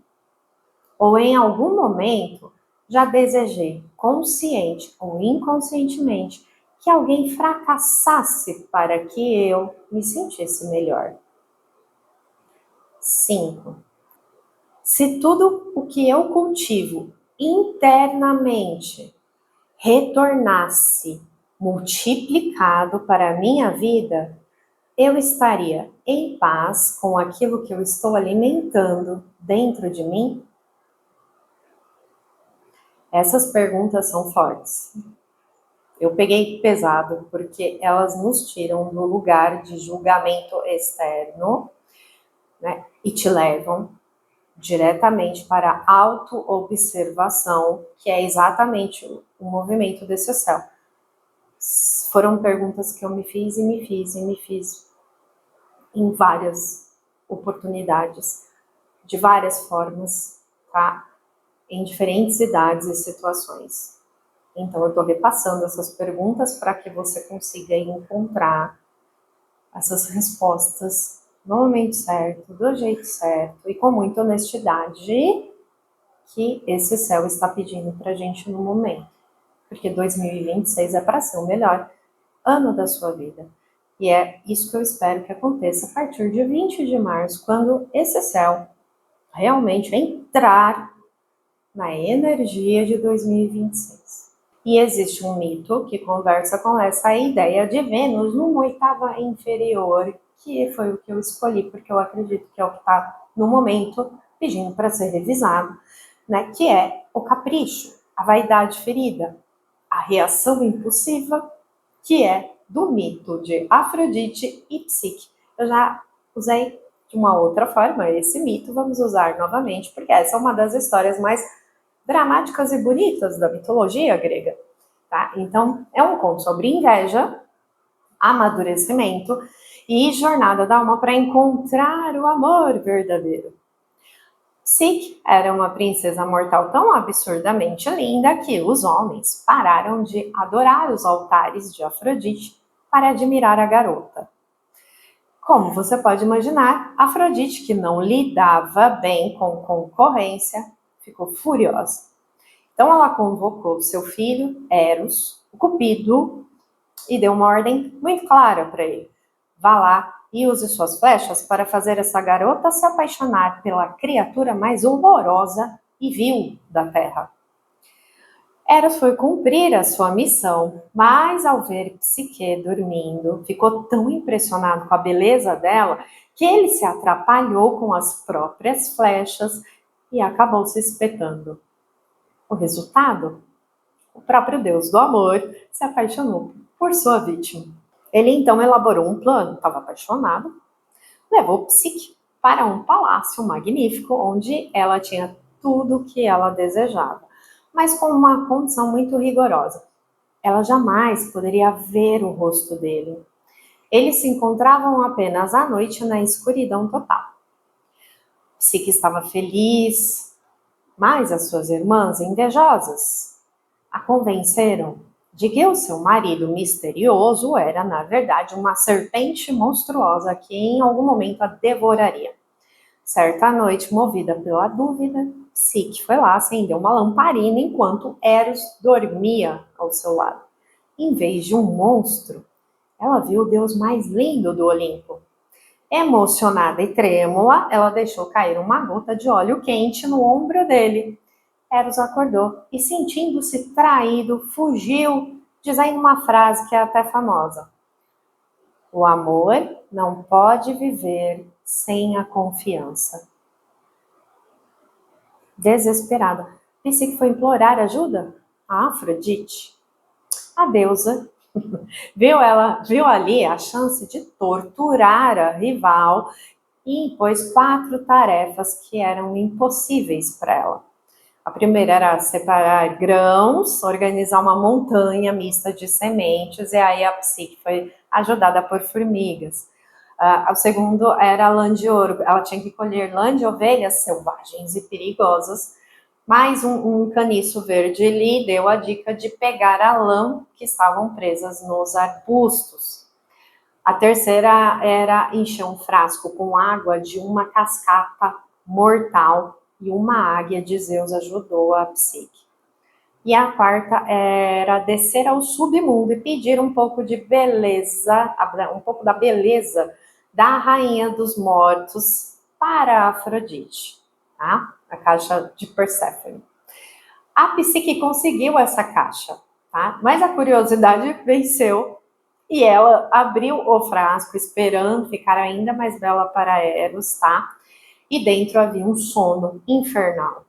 Ou em algum momento já desejei, consciente ou inconscientemente, que alguém fracassasse para que eu me sentisse melhor? 5. Se tudo o que eu cultivo internamente retornasse multiplicado para a minha vida, eu estaria em paz com aquilo que eu estou alimentando dentro de mim? Essas perguntas são fortes. Eu peguei pesado porque elas nos tiram do lugar de julgamento externo, né, e te levam diretamente para a autoobservação, que é exatamente o movimento desse céu. Foram perguntas que eu me fiz em várias oportunidades, de várias formas, tá? Em diferentes idades e situações. Então, eu estou repassando essas perguntas para que você consiga encontrar essas respostas no momento certo, do jeito certo e com muita honestidade que esse céu está pedindo para a gente no momento. Porque 2026 é para ser o melhor ano da sua vida. E é isso que eu espero que aconteça a partir de 20 de março, quando esse céu realmente entrar na energia de 2026. E existe um mito que conversa com essa ideia de Vênus numa oitava inferior, que foi o que eu escolhi, porque eu acredito que é o que está no momento pedindo para ser revisado, né? Que é o capricho, a vaidade ferida, a reação impulsiva, que é do mito de Afrodite e Psique. Eu já usei de uma outra forma esse mito, vamos usar novamente, porque essa é uma das histórias mais dramáticas e bonitas da mitologia grega, tá? Então, é um conto sobre inveja, amadurecimento e jornada da alma para encontrar o amor verdadeiro. Psique era uma princesa mortal tão absurdamente linda que os homens pararam de adorar os altares de Afrodite para admirar a garota. Como você pode imaginar, Afrodite, que não lidava bem com concorrência, ficou furiosa. Então ela convocou seu filho, Eros, o Cupido, e deu uma ordem muito clara para ele. Vá lá e use suas flechas para fazer essa garota se apaixonar pela criatura mais horrorosa e vil da Terra. Eros foi cumprir a sua missão, mas ao ver Psique dormindo, ficou tão impressionado com a beleza dela que ele se atrapalhou com as próprias flechas e acabou se espetando. O resultado? O próprio Deus do amor se apaixonou por sua vítima. Ele então elaborou um plano, estava apaixonado, levou Psique para um palácio magnífico, onde ela tinha tudo o que ela desejava, mas com uma condição muito rigorosa. Ela jamais poderia ver o rosto dele. Eles se encontravam apenas à noite na escuridão total. Psique estava feliz, mas as suas irmãs, invejosas, a convenceram de que o seu marido misterioso era, na verdade, uma serpente monstruosa que em algum momento a devoraria. Certa noite, movida pela dúvida, Psique foi lá acender uma lamparina enquanto Eros dormia ao seu lado. Em vez de um monstro, ela viu o deus mais lindo do Olimpo. Emocionada e trêmula, ela deixou cair uma gota de óleo quente no ombro dele. Eros acordou e, sentindo-se traído, fugiu, dizendo uma frase que é até famosa: o amor não pode viver sem a confiança. Desesperada, Psique foi implorar ajuda a Afrodite. A deusa viu ali a chance de torturar a rival e impôs 4 tarefas que eram impossíveis para ela. A primeira era separar grãos, organizar uma montanha mista de sementes, e aí a Psique foi ajudada por formigas. O segundo era lã de ouro, ela tinha que colher lã de ovelhas selvagens e perigosas, mas um caniço verde lhe deu a dica de pegar a lã que estavam presas nos arbustos. A terceira era encher um frasco com água de uma cascata mortal, e uma águia de Zeus ajudou a Psique. E a quarta era descer ao submundo e pedir um pouco de beleza, um pouco da beleza da rainha dos mortos para Afrodite, tá? A caixa de Perséfone. A Psique conseguiu essa caixa, tá? Mas a curiosidade venceu e ela abriu o frasco esperando ficar ainda mais bela para Eros, tá? E dentro havia um sono infernal.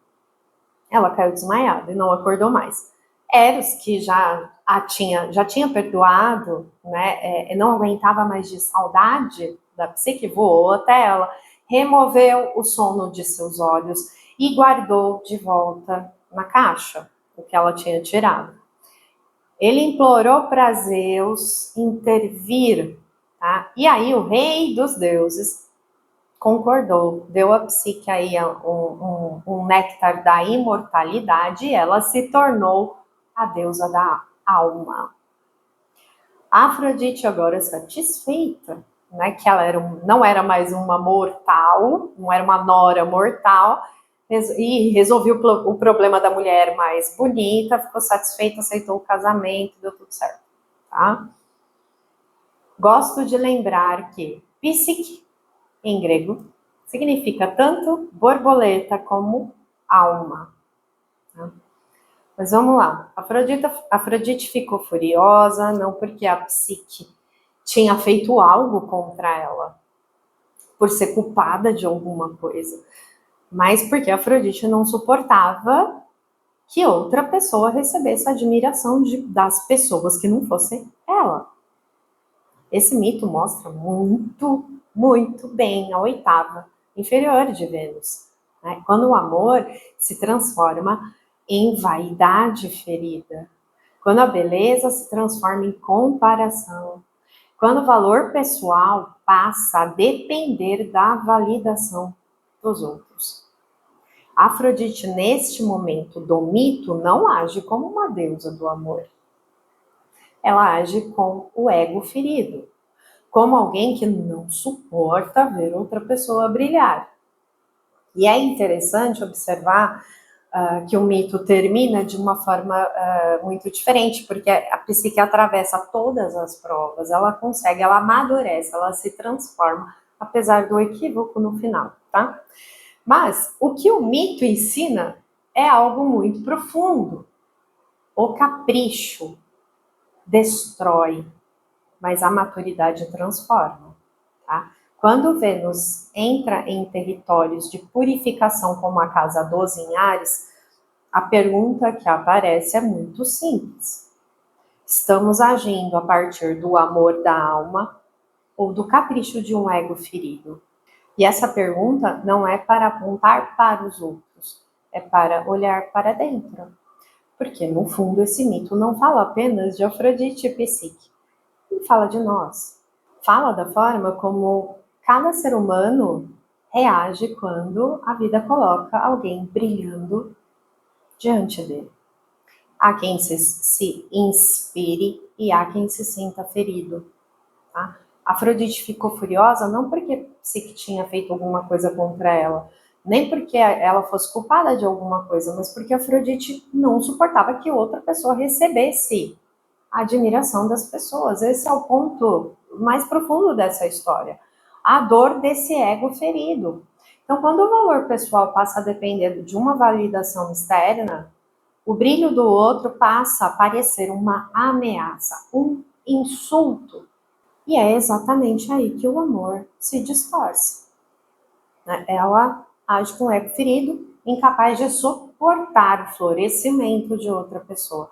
Ela caiu desmaiada e não acordou mais. Eros, que já tinha perdoado, né, não aguentava mais de saudade da Psique, voou até ela, removeu o sono de seus olhos e guardou de volta na caixa o que ela tinha tirado. Ele implorou para Zeus intervir, tá? E aí o rei dos deuses concordou, deu a Psique aí um néctar da imortalidade e ela se tornou a deusa da alma. A Afrodite, agora satisfeita, né, que ela não era mais uma mortal, não era uma nora mortal, e resolveu o problema da mulher mais bonita, ficou satisfeita, aceitou o casamento, deu tudo certo, tá? Gosto de lembrar que Psique, em grego, significa tanto borboleta como alma. Mas vamos lá. Afrodite ficou furiosa, não porque a Psique tinha feito algo contra ela, por ser culpada de alguma coisa, mas porque a Afrodite não suportava que outra pessoa recebesse a admiração das pessoas que não fossem ela. Esse mito mostra muito, muito bem a oitava inferior de Vênus, né? Quando o amor se transforma em vaidade ferida, quando a beleza se transforma em comparação, quando o valor pessoal passa a depender da validação dos outros. Afrodite, neste momento do mito, não age como uma deusa do amor. Ela age com o ego ferido, como alguém que não suporta ver outra pessoa brilhar. E é interessante observar que o mito termina de uma forma muito diferente, porque a Psique atravessa todas as provas, ela consegue, ela amadurece, ela se transforma, apesar do equívoco no final, tá? Mas o que o mito ensina é algo muito profundo. O capricho destrói, mas a maturidade transforma, tá? Quando Vênus entra em territórios de purificação, como a casa 12 em Áries, a pergunta que aparece é muito simples. Estamos agindo a partir do amor da alma ou do capricho de um ego ferido? E essa pergunta não é para apontar para os outros, é para olhar para dentro. Porque, no fundo, esse mito não fala apenas de Afrodite e Psique, ele fala de nós. Fala da forma como cada ser humano reage quando a vida coloca alguém brilhando diante dele. Há quem se inspire e há quem se sinta ferido. Tá? Afrodite ficou furiosa não porque Psique tinha feito alguma coisa contra ela, nem porque ela fosse culpada de alguma coisa, mas porque Afrodite não suportava que outra pessoa recebesse a admiração das pessoas. Esse é o ponto mais profundo dessa história. A dor desse ego ferido. Então, quando o valor pessoal passa a depender de uma validação externa, o brilho do outro passa a parecer uma ameaça, um insulto. E é exatamente aí que o amor se distorce. Ela age com o ego ferido, incapaz de suportar o florescimento de outra pessoa.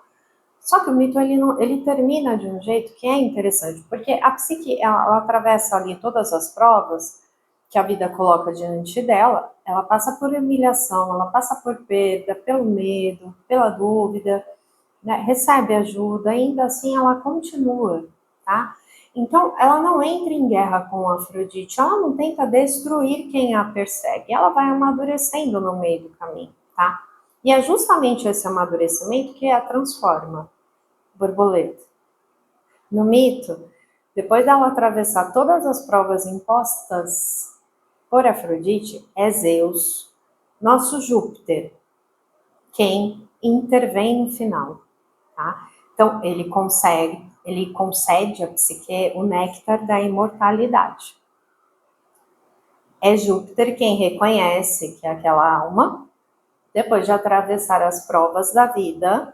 Só que o mito ele termina de um jeito que é interessante, porque a psique ela atravessa ali todas as provas que a vida coloca diante dela, ela passa por humilhação, ela passa por perda, pelo medo, pela dúvida, né? Recebe ajuda, ainda assim ela continua, tá? Então, ela não entra em guerra com a Afrodite, ela não tenta destruir quem a persegue, ela vai amadurecendo no meio do caminho, tá? E é justamente esse amadurecimento que a transforma. Borboleta. No mito, depois dela atravessar todas as provas impostas por Afrodite, é Zeus, nosso Júpiter, quem intervém no final, tá? Então, ele concede a Psique o néctar da imortalidade. É Júpiter quem reconhece que aquela alma, depois de atravessar as provas da vida,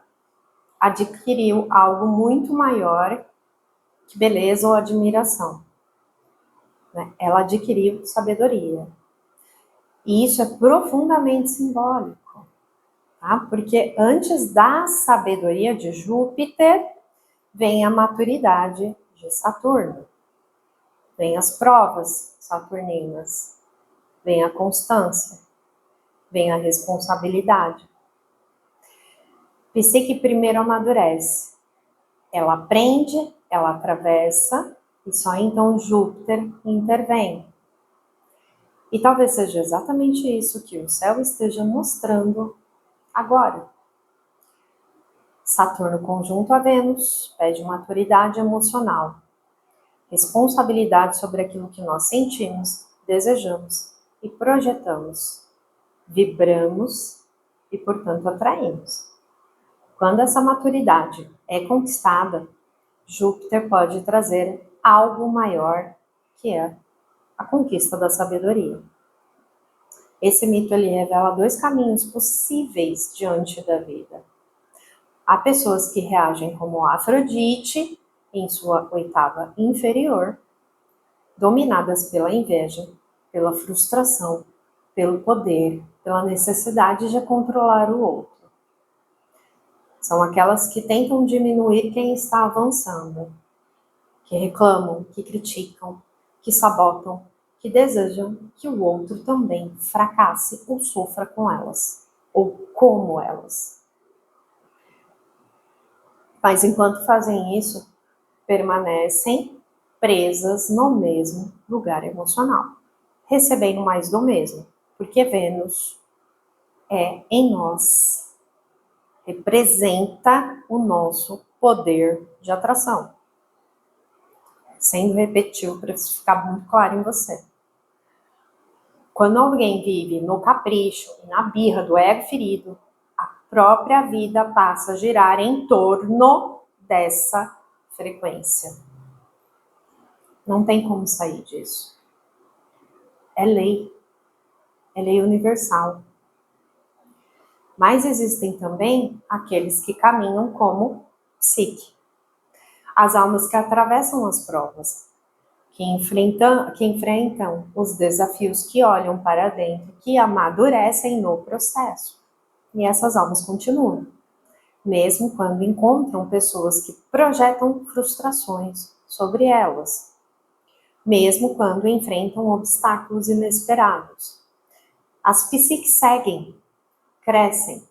adquiriu algo muito maior que beleza ou admiração. Ela adquiriu sabedoria. E isso é profundamente simbólico, tá? Porque antes da sabedoria de Júpiter, vem a maturidade de Saturno. Vem as provas saturninas. Vem a constância. Vem a responsabilidade. Psique primeiro amadurece. Ela aprende, ela atravessa, e só então Júpiter intervém. E talvez seja exatamente isso que o céu esteja mostrando agora. Saturno conjunto a Vênus pede maturidade emocional, responsabilidade sobre aquilo que nós sentimos, desejamos e projetamos, vibramos e, portanto, atraímos. Quando essa maturidade é conquistada, Júpiter pode trazer algo maior, que é a conquista da sabedoria. Esse mito ele revela dois caminhos possíveis diante da vida. Há pessoas que reagem como Afrodite, em sua oitava inferior, dominadas pela inveja, pela frustração, pelo poder, pela necessidade de controlar o outro. São aquelas que tentam diminuir quem está avançando, que reclamam, que criticam, que sabotam, que desejam que o outro também fracasse ou sofra com elas, ou como elas. Mas enquanto fazem isso, permanecem presas no mesmo lugar emocional, recebendo mais do mesmo, porque Vênus é em nós, representa o nosso poder de atração. Sendo repetitivo para isso ficar muito claro em você. Quando alguém vive no capricho e na birra do ego ferido, a própria vida passa a girar em torno dessa frequência. Não tem como sair disso. É lei universal. Mas existem também aqueles que caminham como psique. As almas que atravessam as provas, que enfrentam os desafios, que olham para dentro, que amadurecem no processo. E essas almas continuam. mesmo quando encontram pessoas que projetam frustrações sobre elas, mesmo quando enfrentam obstáculos inesperados. As psiques seguem, crescem,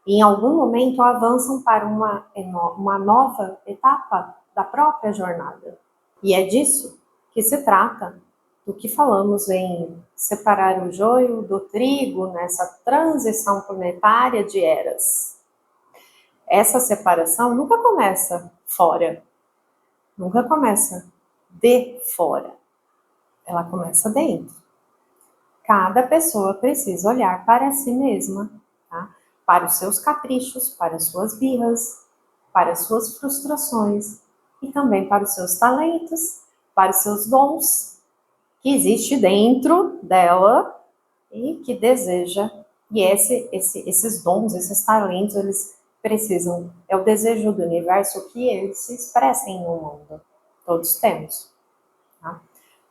e em algum momento avançam para uma nova etapa da própria jornada. E é disso que se trata, do que falamos em separar o joio do trigo nessa transição planetária de eras. Essa separação nunca começa fora, nunca começa de fora, ela começa dentro. Cada pessoa precisa olhar para si mesma, tá? Para os seus caprichos, para as suas birras, para as suas frustrações e também para os seus talentos, para os seus dons que existe dentro dela e que deseja. E esses dons, esses talentos, eles precisam, é o desejo do universo que eles se expressem no mundo. Todos temos, tá?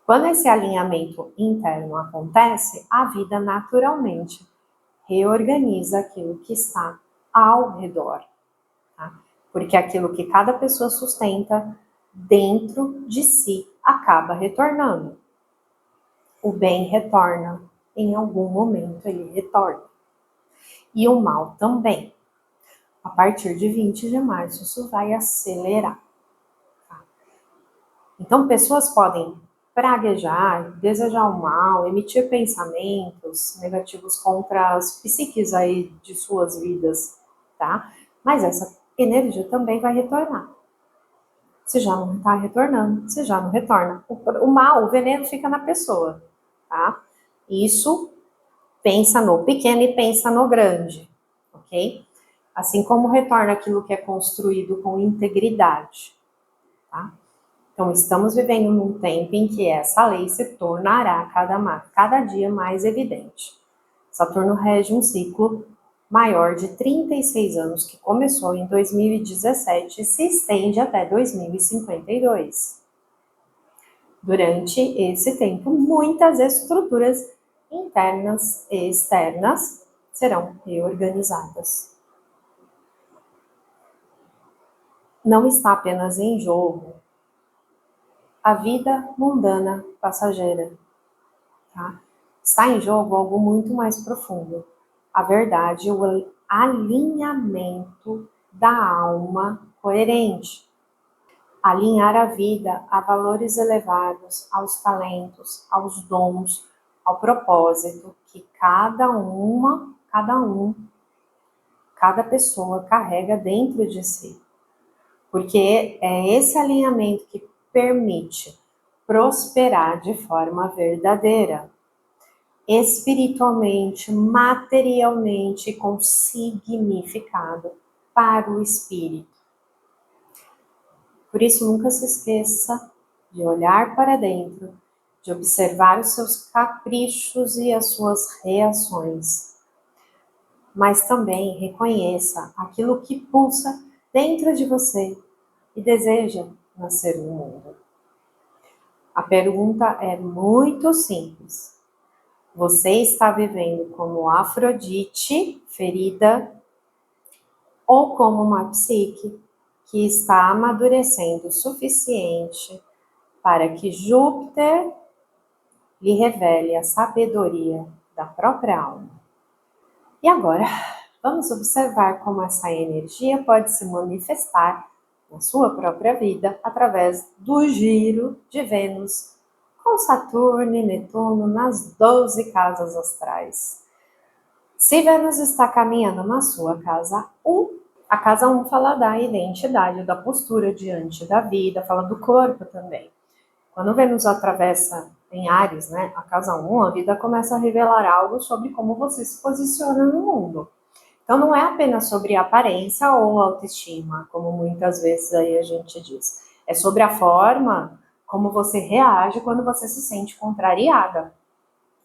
Quando esse alinhamento interno acontece, a vida naturalmente reorganiza aquilo que está ao redor, tá? Porque aquilo que cada pessoa sustenta dentro de si acaba retornando. O bem retorna, em algum momento ele retorna. E o mal também. A partir de 20 de março, isso vai acelerar. Tá? Então, pessoas podem praguejar, desejar o mal, emitir pensamentos negativos contra as psiques aí de suas vidas, tá? Mas essa energia também vai retornar. Se já não está retornando, se já não retorna. O mal, o veneno fica na pessoa, tá? Isso, pensa no pequeno e pensa no grande, ok? Assim como retorna aquilo que é construído com integridade, tá? Então, estamos vivendo num tempo em que essa lei se tornará cada dia mais evidente. Saturno rege um ciclo maior de 36 anos, que começou em 2017 e se estende até 2052. Durante esse tempo, muitas estruturas internas e externas serão reorganizadas. Não está apenas em jogo a vida mundana passageira, tá? Está em jogo algo muito mais profundo. A verdade, o alinhamento da alma coerente. Alinhar a vida a valores elevados, aos talentos, aos dons, ao propósito que cada pessoa carrega dentro de si. Porque é esse alinhamento que permite prosperar de forma verdadeira, espiritualmente, materialmente, com significado para o espírito. Por isso, nunca se esqueça de olhar para dentro, de observar os seus caprichos e as suas reações. Mas também reconheça aquilo que pulsa dentro de você e deseja nascer no mundo. A pergunta é muito simples. Você está vivendo como Afrodite ferida ou como uma psique que está amadurecendo o suficiente para que Júpiter lhe revele a sabedoria da própria alma? E agora, vamos observar como essa energia pode se manifestar na sua própria vida através do giro de Vênus com Saturno e Netuno nas 12 casas astrais. Se Vênus está caminhando na sua casa 1, a casa 1 fala da identidade, da postura diante da vida, fala do corpo também. Quando Vênus atravessa em Áries, né, a casa 1, a vida começa a revelar algo sobre como você se posiciona no mundo. Então, não é apenas sobre aparência ou autoestima, como muitas vezes aí a gente diz. É sobre a forma como você reage quando você se sente contrariada,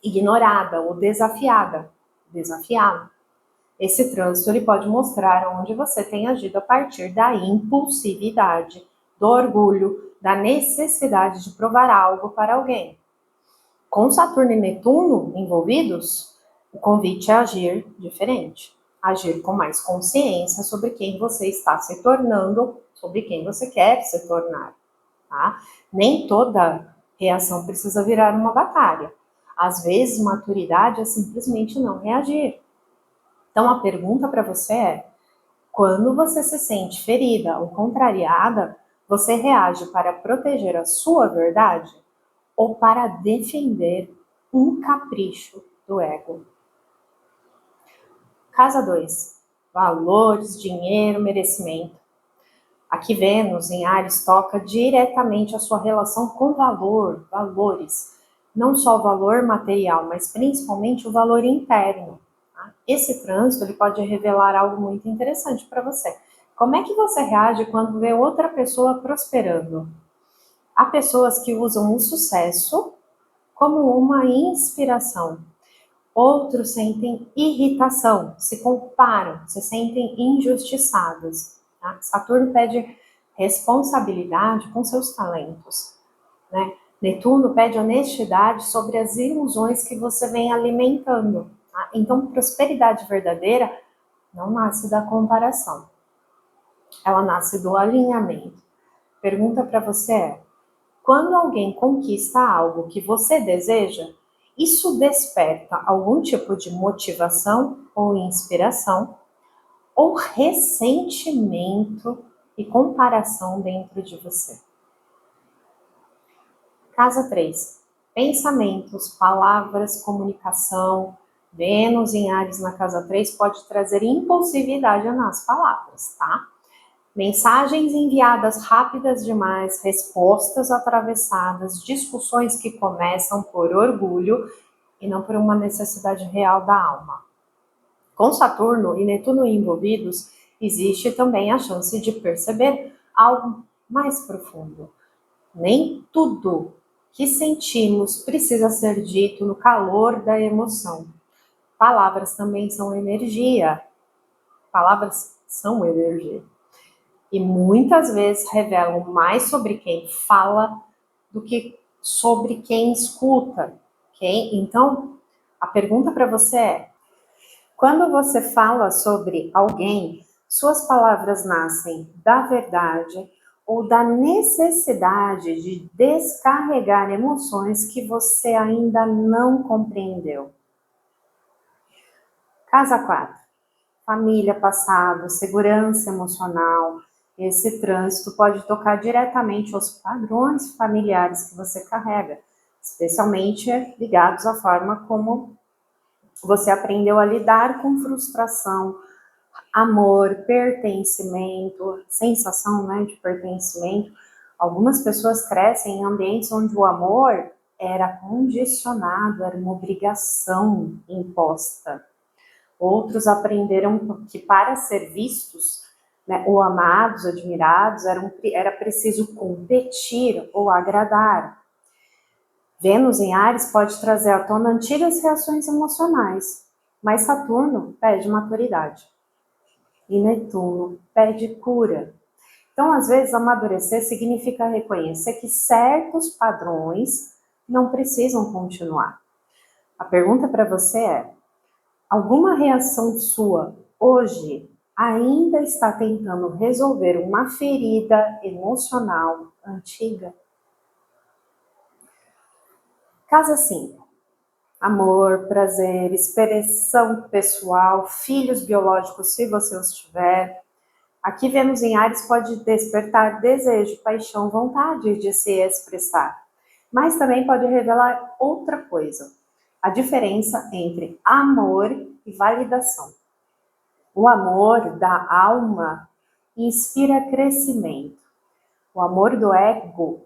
ignorada ou desafiada, desafiado. Esse trânsito ele pode mostrar onde você tem agido a partir da impulsividade, do orgulho, da necessidade de provar algo para alguém. Com Saturno e Netuno envolvidos, o convite é agir diferente. agir com mais consciência sobre quem você está se tornando, sobre quem você quer se tornar, tá? Nem toda reação precisa virar uma batalha. Às vezes, maturidade é simplesmente não reagir. Então, a pergunta para você é: quando você se sente ferida ou contrariada, você reage para proteger a sua verdade ou para defender um capricho do ego? Casa 2. Valores, dinheiro, merecimento. Aqui Vênus em Áries toca diretamente a sua relação com valores. Não só o valor material, mas principalmente o valor interno. Tá? Esse trânsito ele pode revelar algo muito interessante para você. Como é que você reage quando vê outra pessoa prosperando? Há pessoas que usam o sucesso como uma inspiração. Outros sentem irritação, se comparam, se sentem injustiçados. Tá? Saturno pede responsabilidade com seus talentos. Né? Netuno pede honestidade sobre as ilusões que você vem alimentando. Tá? Então, prosperidade verdadeira não nasce da comparação. Ela nasce do alinhamento. Pergunta para você é: quando alguém conquista algo que você deseja, isso desperta algum tipo de motivação ou inspiração, ou ressentimento e comparação dentro de você? Casa 3. Pensamentos, palavras, comunicação. Vênus em Áries na casa 3 pode trazer impulsividade nas palavras, tá? Mensagens enviadas rápidas demais, respostas atravessadas, discussões que começam por orgulho e não por uma necessidade real da alma. Com Saturno e Netuno envolvidos, existe também a chance de perceber algo mais profundo. Nem tudo que sentimos precisa ser dito no calor da emoção. Palavras também são energia. Palavras são energia. E muitas vezes revelam mais sobre quem fala do que sobre quem escuta. Okay? Então, a pergunta para você é: quando você fala sobre alguém, suas palavras nascem da verdade ou da necessidade de descarregar emoções que você ainda não compreendeu? Casa 4. Família, passado, segurança emocional. Esse trânsito pode tocar diretamente aos padrões familiares que você carrega, especialmente ligados à forma como você aprendeu a lidar com frustração, amor, pertencimento, sensação, né, de pertencimento. Algumas pessoas crescem em ambientes onde o amor era condicionado, era uma obrigação imposta. Outros aprenderam que para ser vistos, né, ou amados, admirados, era preciso competir ou agradar. Vênus em Áries pode trazer à tona antigas reações emocionais, mas Saturno pede maturidade e Netuno pede cura. Então, às vezes, amadurecer significa reconhecer que certos padrões não precisam continuar. A pergunta para você é: alguma reação sua hoje ainda está tentando resolver uma ferida emocional antiga? Casa 5. Amor, prazer, expressão pessoal, filhos biológicos, se você os tiver. Aqui Vênus em Áries pode despertar desejo, paixão, vontade de se expressar. Mas também pode revelar outra coisa: a diferença entre amor e validação. O amor da alma inspira crescimento. O amor do ego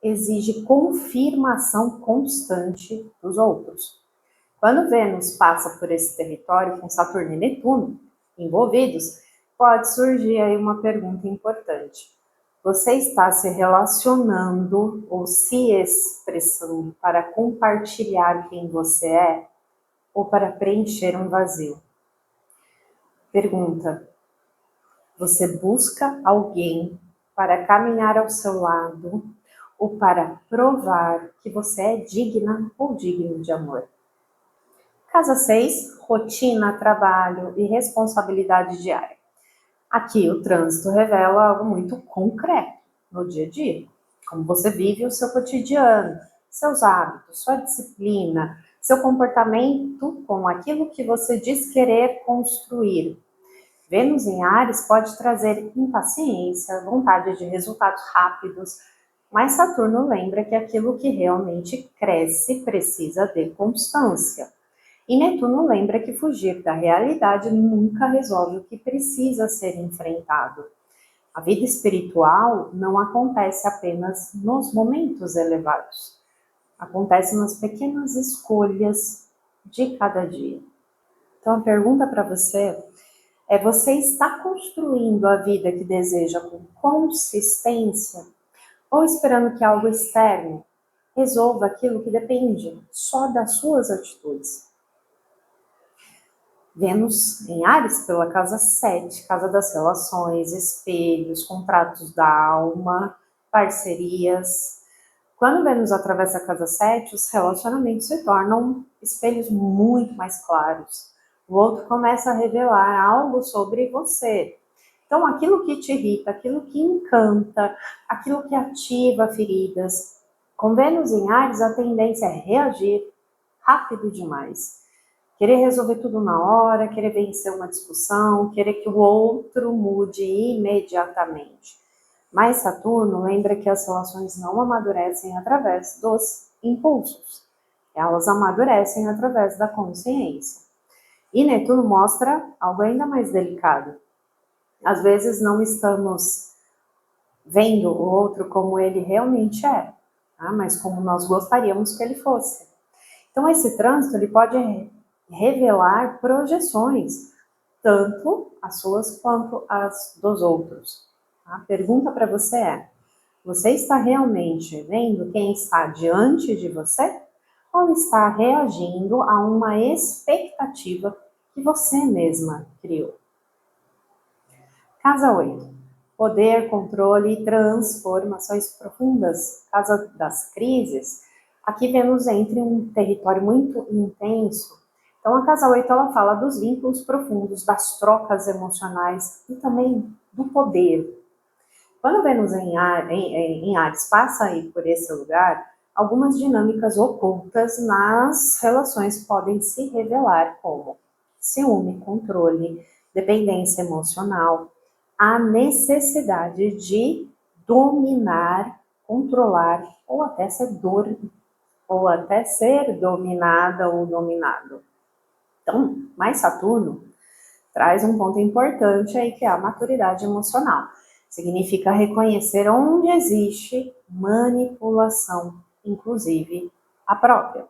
exige confirmação constante dos outros. Quando Vênus passa por esse território com Saturno e Netuno envolvidos, pode surgir aí uma pergunta importante. Você está se relacionando ou se expressando para compartilhar quem você é ou para preencher um vazio? Pergunta: você busca alguém para caminhar ao seu lado ou para provar que você é digna ou digno de amor? Casa 6, rotina, trabalho e responsabilidade diária. Aqui o trânsito revela algo muito concreto no dia a dia, como você vive o seu cotidiano, seus hábitos, sua disciplina, seu comportamento com aquilo que você diz querer construir. Vênus em Áries pode trazer impaciência, vontade de resultados rápidos, mas Saturno lembra que aquilo que realmente cresce precisa de constância. E Netuno lembra que fugir da realidade nunca resolve o que precisa ser enfrentado. A vida espiritual não acontece apenas nos momentos elevados. Acontece nas pequenas escolhas de cada dia. Então a pergunta para você é: você está construindo a vida que deseja com consistência ou esperando que algo externo resolva aquilo que depende só das suas atitudes? Vênus em Áries pela casa 7, casa das relações, espelhos, contratos da alma, parcerias. Quando Vênus atravessa a casa 7, os relacionamentos se tornam espelhos muito mais claros. O outro começa a revelar algo sobre você. Então, aquilo que te irrita, aquilo que encanta, aquilo que ativa feridas. Com Vênus em Áries, a tendência é reagir rápido demais. Querer resolver tudo na hora, querer vencer uma discussão, querer que o outro mude imediatamente. Mas Saturno lembra que as relações não amadurecem através dos impulsos. Elas amadurecem através da consciência. E Netuno mostra algo ainda mais delicado. Às vezes não estamos vendo o outro como ele realmente é, tá? Mas como nós gostaríamos que ele fosse. Então esse trânsito ele pode revelar projeções, tanto as suas quanto as dos outros. A pergunta para você é: você está realmente vendo quem está diante de você? Ou está reagindo a uma expectativa que você mesma criou? Casa 8. Poder, controle e transformações profundas. Casa das crises. Aqui Vênus entra em um território muito intenso. Então a casa 8 ela fala dos vínculos profundos, das trocas emocionais e também do poder. Quando Vênus em Áries passa aí por esse lugar, algumas dinâmicas ocultas nas relações podem se revelar, como ciúme, controle, dependência emocional, a necessidade de dominar, controlar ou até ser dominada ou dominado. Então, mais Saturno traz um ponto importante aí, que é a maturidade emocional. Significa reconhecer onde existe manipulação, inclusive a própria.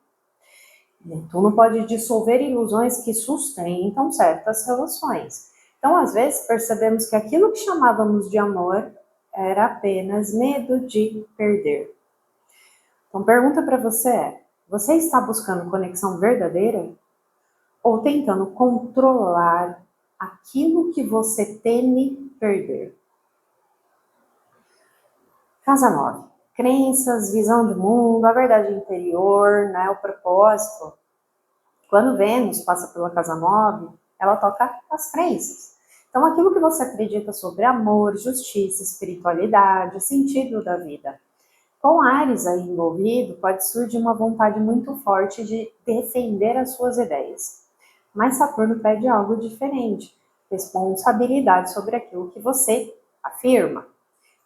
Netuno pode dissolver ilusões que sustentam certas relações. Então, às vezes, percebemos que aquilo que chamávamos de amor era apenas medo de perder. Então, pergunta para você é: você está buscando conexão verdadeira? Ou tentando controlar aquilo que você teme perder? Casa 9. Crenças, visão de mundo, a verdade interior, né, o propósito. Quando Vênus passa pela casa 9, ela toca as crenças. Então, aquilo que você acredita sobre amor, justiça, espiritualidade, sentido da vida. Com Áries aí envolvido, pode surgir uma vontade muito forte de defender as suas ideias. Mas Saturno pede algo diferente, responsabilidade sobre aquilo que você afirma.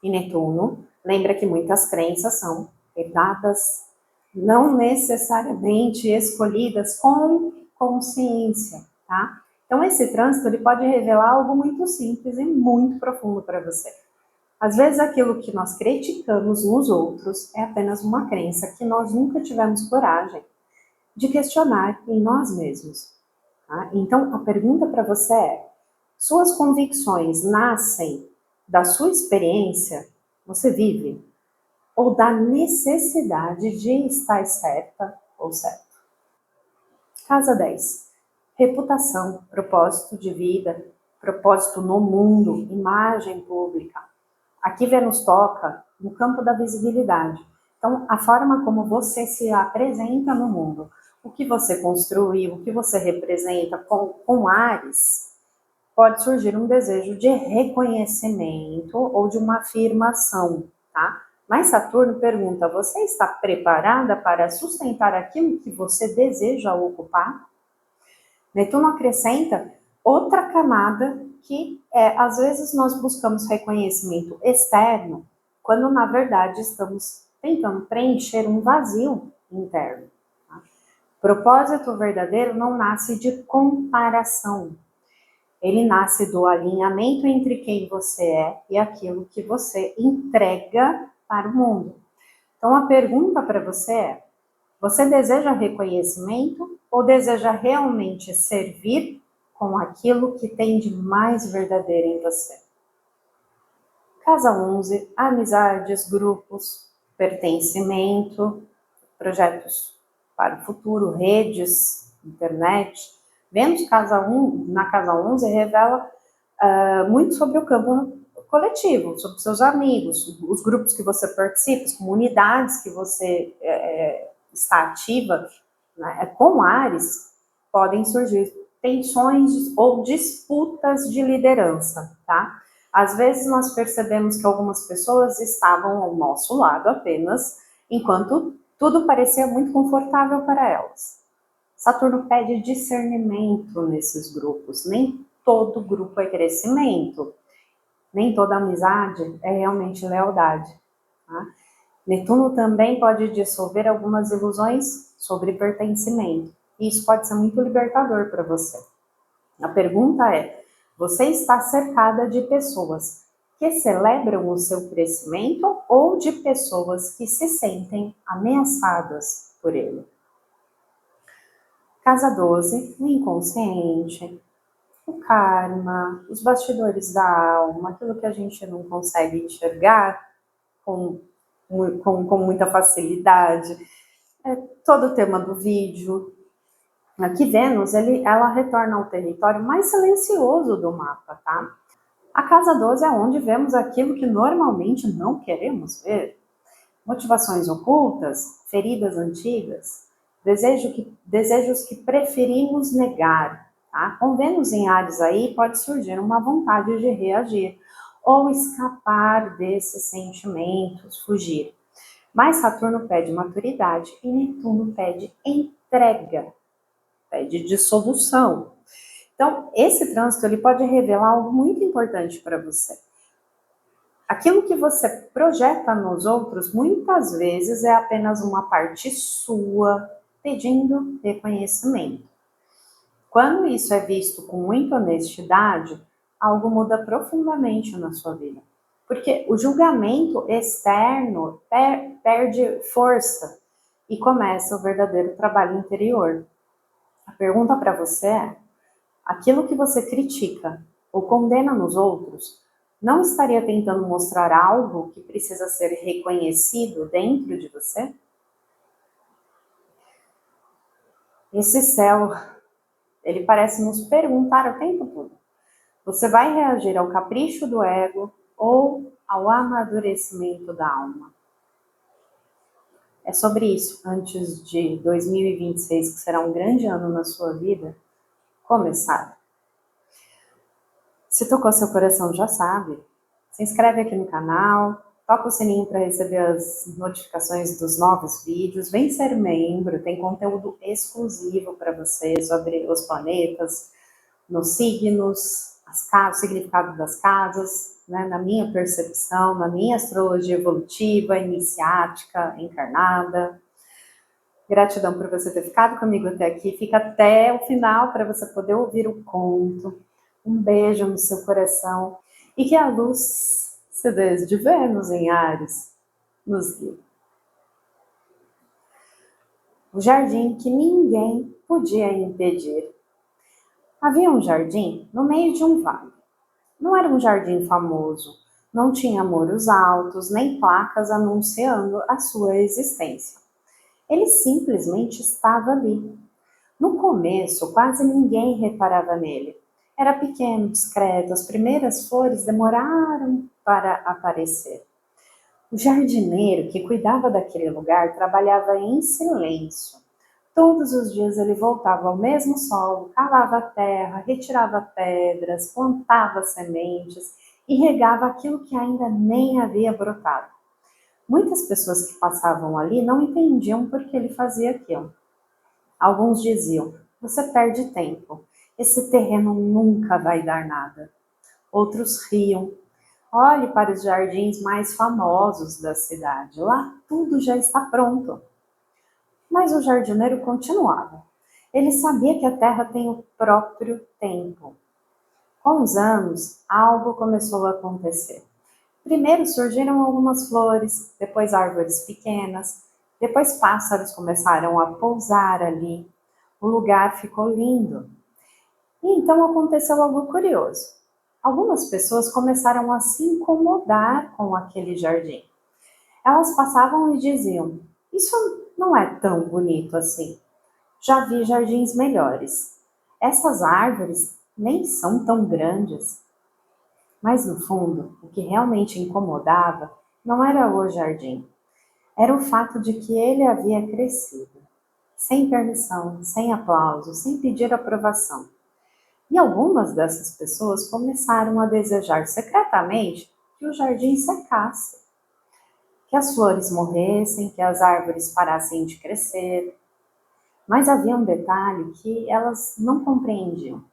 E Netuno lembra que muitas crenças são herdadas, não necessariamente escolhidas com consciência, tá? Então esse trânsito ele pode revelar algo muito simples e muito profundo para você. Às vezes aquilo que nós criticamos nos outros é apenas uma crença que nós nunca tivemos coragem de questionar em nós mesmos. Tá? Então a pergunta para você é: suas convicções nascem da sua experiência, você vive, ou da necessidade de estar certa ou certo? Casa 10. Reputação, propósito de vida, propósito no mundo, imagem pública. Aqui Vênus toca no campo da visibilidade. Então, a forma como você se apresenta no mundo, o que você construiu, o que você representa com Áries, pode surgir um desejo de reconhecimento ou de uma afirmação, tá? Mas Saturno pergunta: você está preparada para sustentar aquilo que você deseja ocupar? Netuno acrescenta outra camada que às vezes nós buscamos reconhecimento externo, quando na verdade estamos tentando preencher um vazio interno. Tá? Propósito verdadeiro não nasce de comparação. Ele nasce do alinhamento entre quem você é e aquilo que você entrega para o mundo. Então a pergunta para você é: você deseja reconhecimento ou deseja realmente servir com aquilo que tem de mais verdadeiro em você? Casa 11, amizades, grupos, pertencimento, projetos para o futuro, redes, internet. Vênus na casa 11 revela muito sobre o campo coletivo, sobre seus amigos, os grupos que você participa, as comunidades que você está ativa, né? Com Áries, podem surgir tensões ou disputas de liderança, tá? Às vezes nós percebemos que algumas pessoas estavam ao nosso lado apenas, enquanto tudo parecia muito confortável para elas. Saturno pede discernimento nesses grupos. Nem todo grupo é crescimento, nem toda amizade é realmente lealdade. Tá? Netuno também pode dissolver algumas ilusões sobre pertencimento. E isso pode ser muito libertador para você. A pergunta é: você está cercada de pessoas que celebram o seu crescimento ou de pessoas que se sentem ameaçadas por ele? Casa 12, o inconsciente, o karma, os bastidores da alma, aquilo que a gente não consegue enxergar com muita facilidade. Todo o tema do vídeo. Aqui Vênus, ela retorna ao território mais silencioso do mapa, tá? A casa 12 é onde vemos aquilo que normalmente não queremos ver. Motivações ocultas, feridas antigas, desejos que preferimos negar. Tá? Com Vênus em Áries aí, pode surgir uma vontade de reagir ou escapar desses sentimentos, fugir. Mas Saturno pede maturidade e Netuno pede entrega, pede dissolução. Então, esse trânsito ele pode revelar algo muito importante para você. Aquilo que você projeta nos outros, muitas vezes é apenas uma parte sua pedindo reconhecimento. Quando isso é visto com muita honestidade, algo muda profundamente na sua vida. Porque o julgamento externo perde força e começa o verdadeiro trabalho interior. A pergunta para você é: aquilo que você critica ou condena nos outros não estaria tentando mostrar algo que precisa ser reconhecido dentro de você? Esse céu, ele parece nos perguntar o tempo todo: você vai reagir ao capricho do ego ou ao amadurecimento da alma? É sobre isso, antes de 2026, que será um grande ano na sua vida, começar. Se tocou seu coração, já sabe. Se inscreve aqui no canal, toca o sininho para receber as notificações dos novos vídeos, vem ser membro, tem conteúdo exclusivo para você sobre os planetas, nos signos, o significado das casas, né, na minha percepção, na minha astrologia evolutiva, iniciática, encarnada. Gratidão por você ter ficado comigo até aqui. Fica até o final para você poder ouvir o conto. Um beijo no seu coração e que a luz se desde Vênus em Áries nos guie. O jardim que ninguém podia impedir. Havia um jardim no meio de um vale. Não era um jardim famoso, não tinha muros altos, nem placas anunciando a sua existência. Ele simplesmente estava ali. No começo, quase ninguém reparava nele. Era pequeno, discreto, as primeiras flores demoraram para aparecer. O jardineiro que cuidava daquele lugar trabalhava em silêncio. Todos os dias ele voltava ao mesmo solo, cavava a terra, retirava pedras, plantava sementes e regava aquilo que ainda nem havia brotado. Muitas pessoas que passavam ali não entendiam por que ele fazia aquilo. Alguns diziam: "Você perde tempo, esse terreno nunca vai dar nada." Outros riam: "Olhe para os jardins mais famosos da cidade, lá tudo já está pronto." Mas o jardineiro continuava. Ele sabia que a terra tem o próprio tempo. Com os anos, algo começou a acontecer. Primeiro surgiram algumas flores, depois árvores pequenas, depois pássaros começaram a pousar ali. O lugar ficou lindo. E então aconteceu algo curioso. Algumas pessoas começaram a se incomodar com aquele jardim. Elas passavam e diziam: "Isso não é tão bonito assim. Já vi jardins melhores. Essas árvores nem são tão grandes." Mas no fundo, o que realmente incomodava não era o jardim, era o fato de que ele havia crescido, sem permissão, sem aplauso, sem pedir aprovação. E algumas dessas pessoas começaram a desejar secretamente que o jardim secasse, que as flores morressem, que as árvores parassem de crescer. Mas havia um detalhe que elas não compreendiam.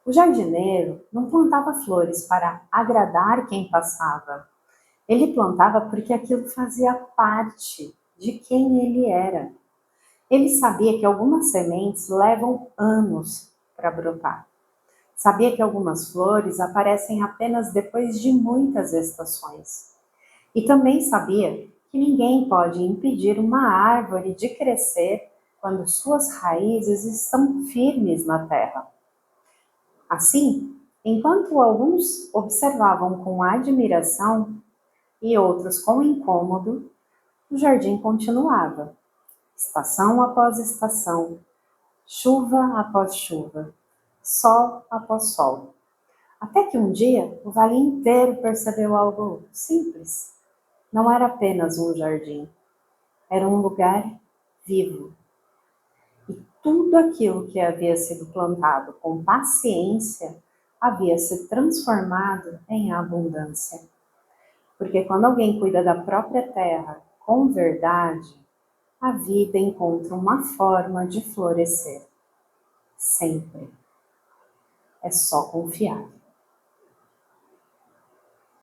O jardineiro não plantava flores para agradar quem passava. Ele plantava porque aquilo fazia parte de quem ele era. Ele sabia que algumas sementes levam anos para brotar. Sabia que algumas flores aparecem apenas depois de muitas estações. E também sabia que ninguém pode impedir uma árvore de crescer quando suas raízes estão firmes na terra. Assim, enquanto alguns observavam com admiração e outros com incômodo, o jardim continuava, estação após estação, chuva após chuva, sol após sol. Até que um dia o vale inteiro percebeu algo simples. Não era apenas um jardim, era um lugar vivo. E tudo aquilo que havia sido plantado com paciência havia se transformado em abundância. Porque quando alguém cuida da própria terra com verdade, a vida encontra uma forma de florescer. Sempre. É só confiar.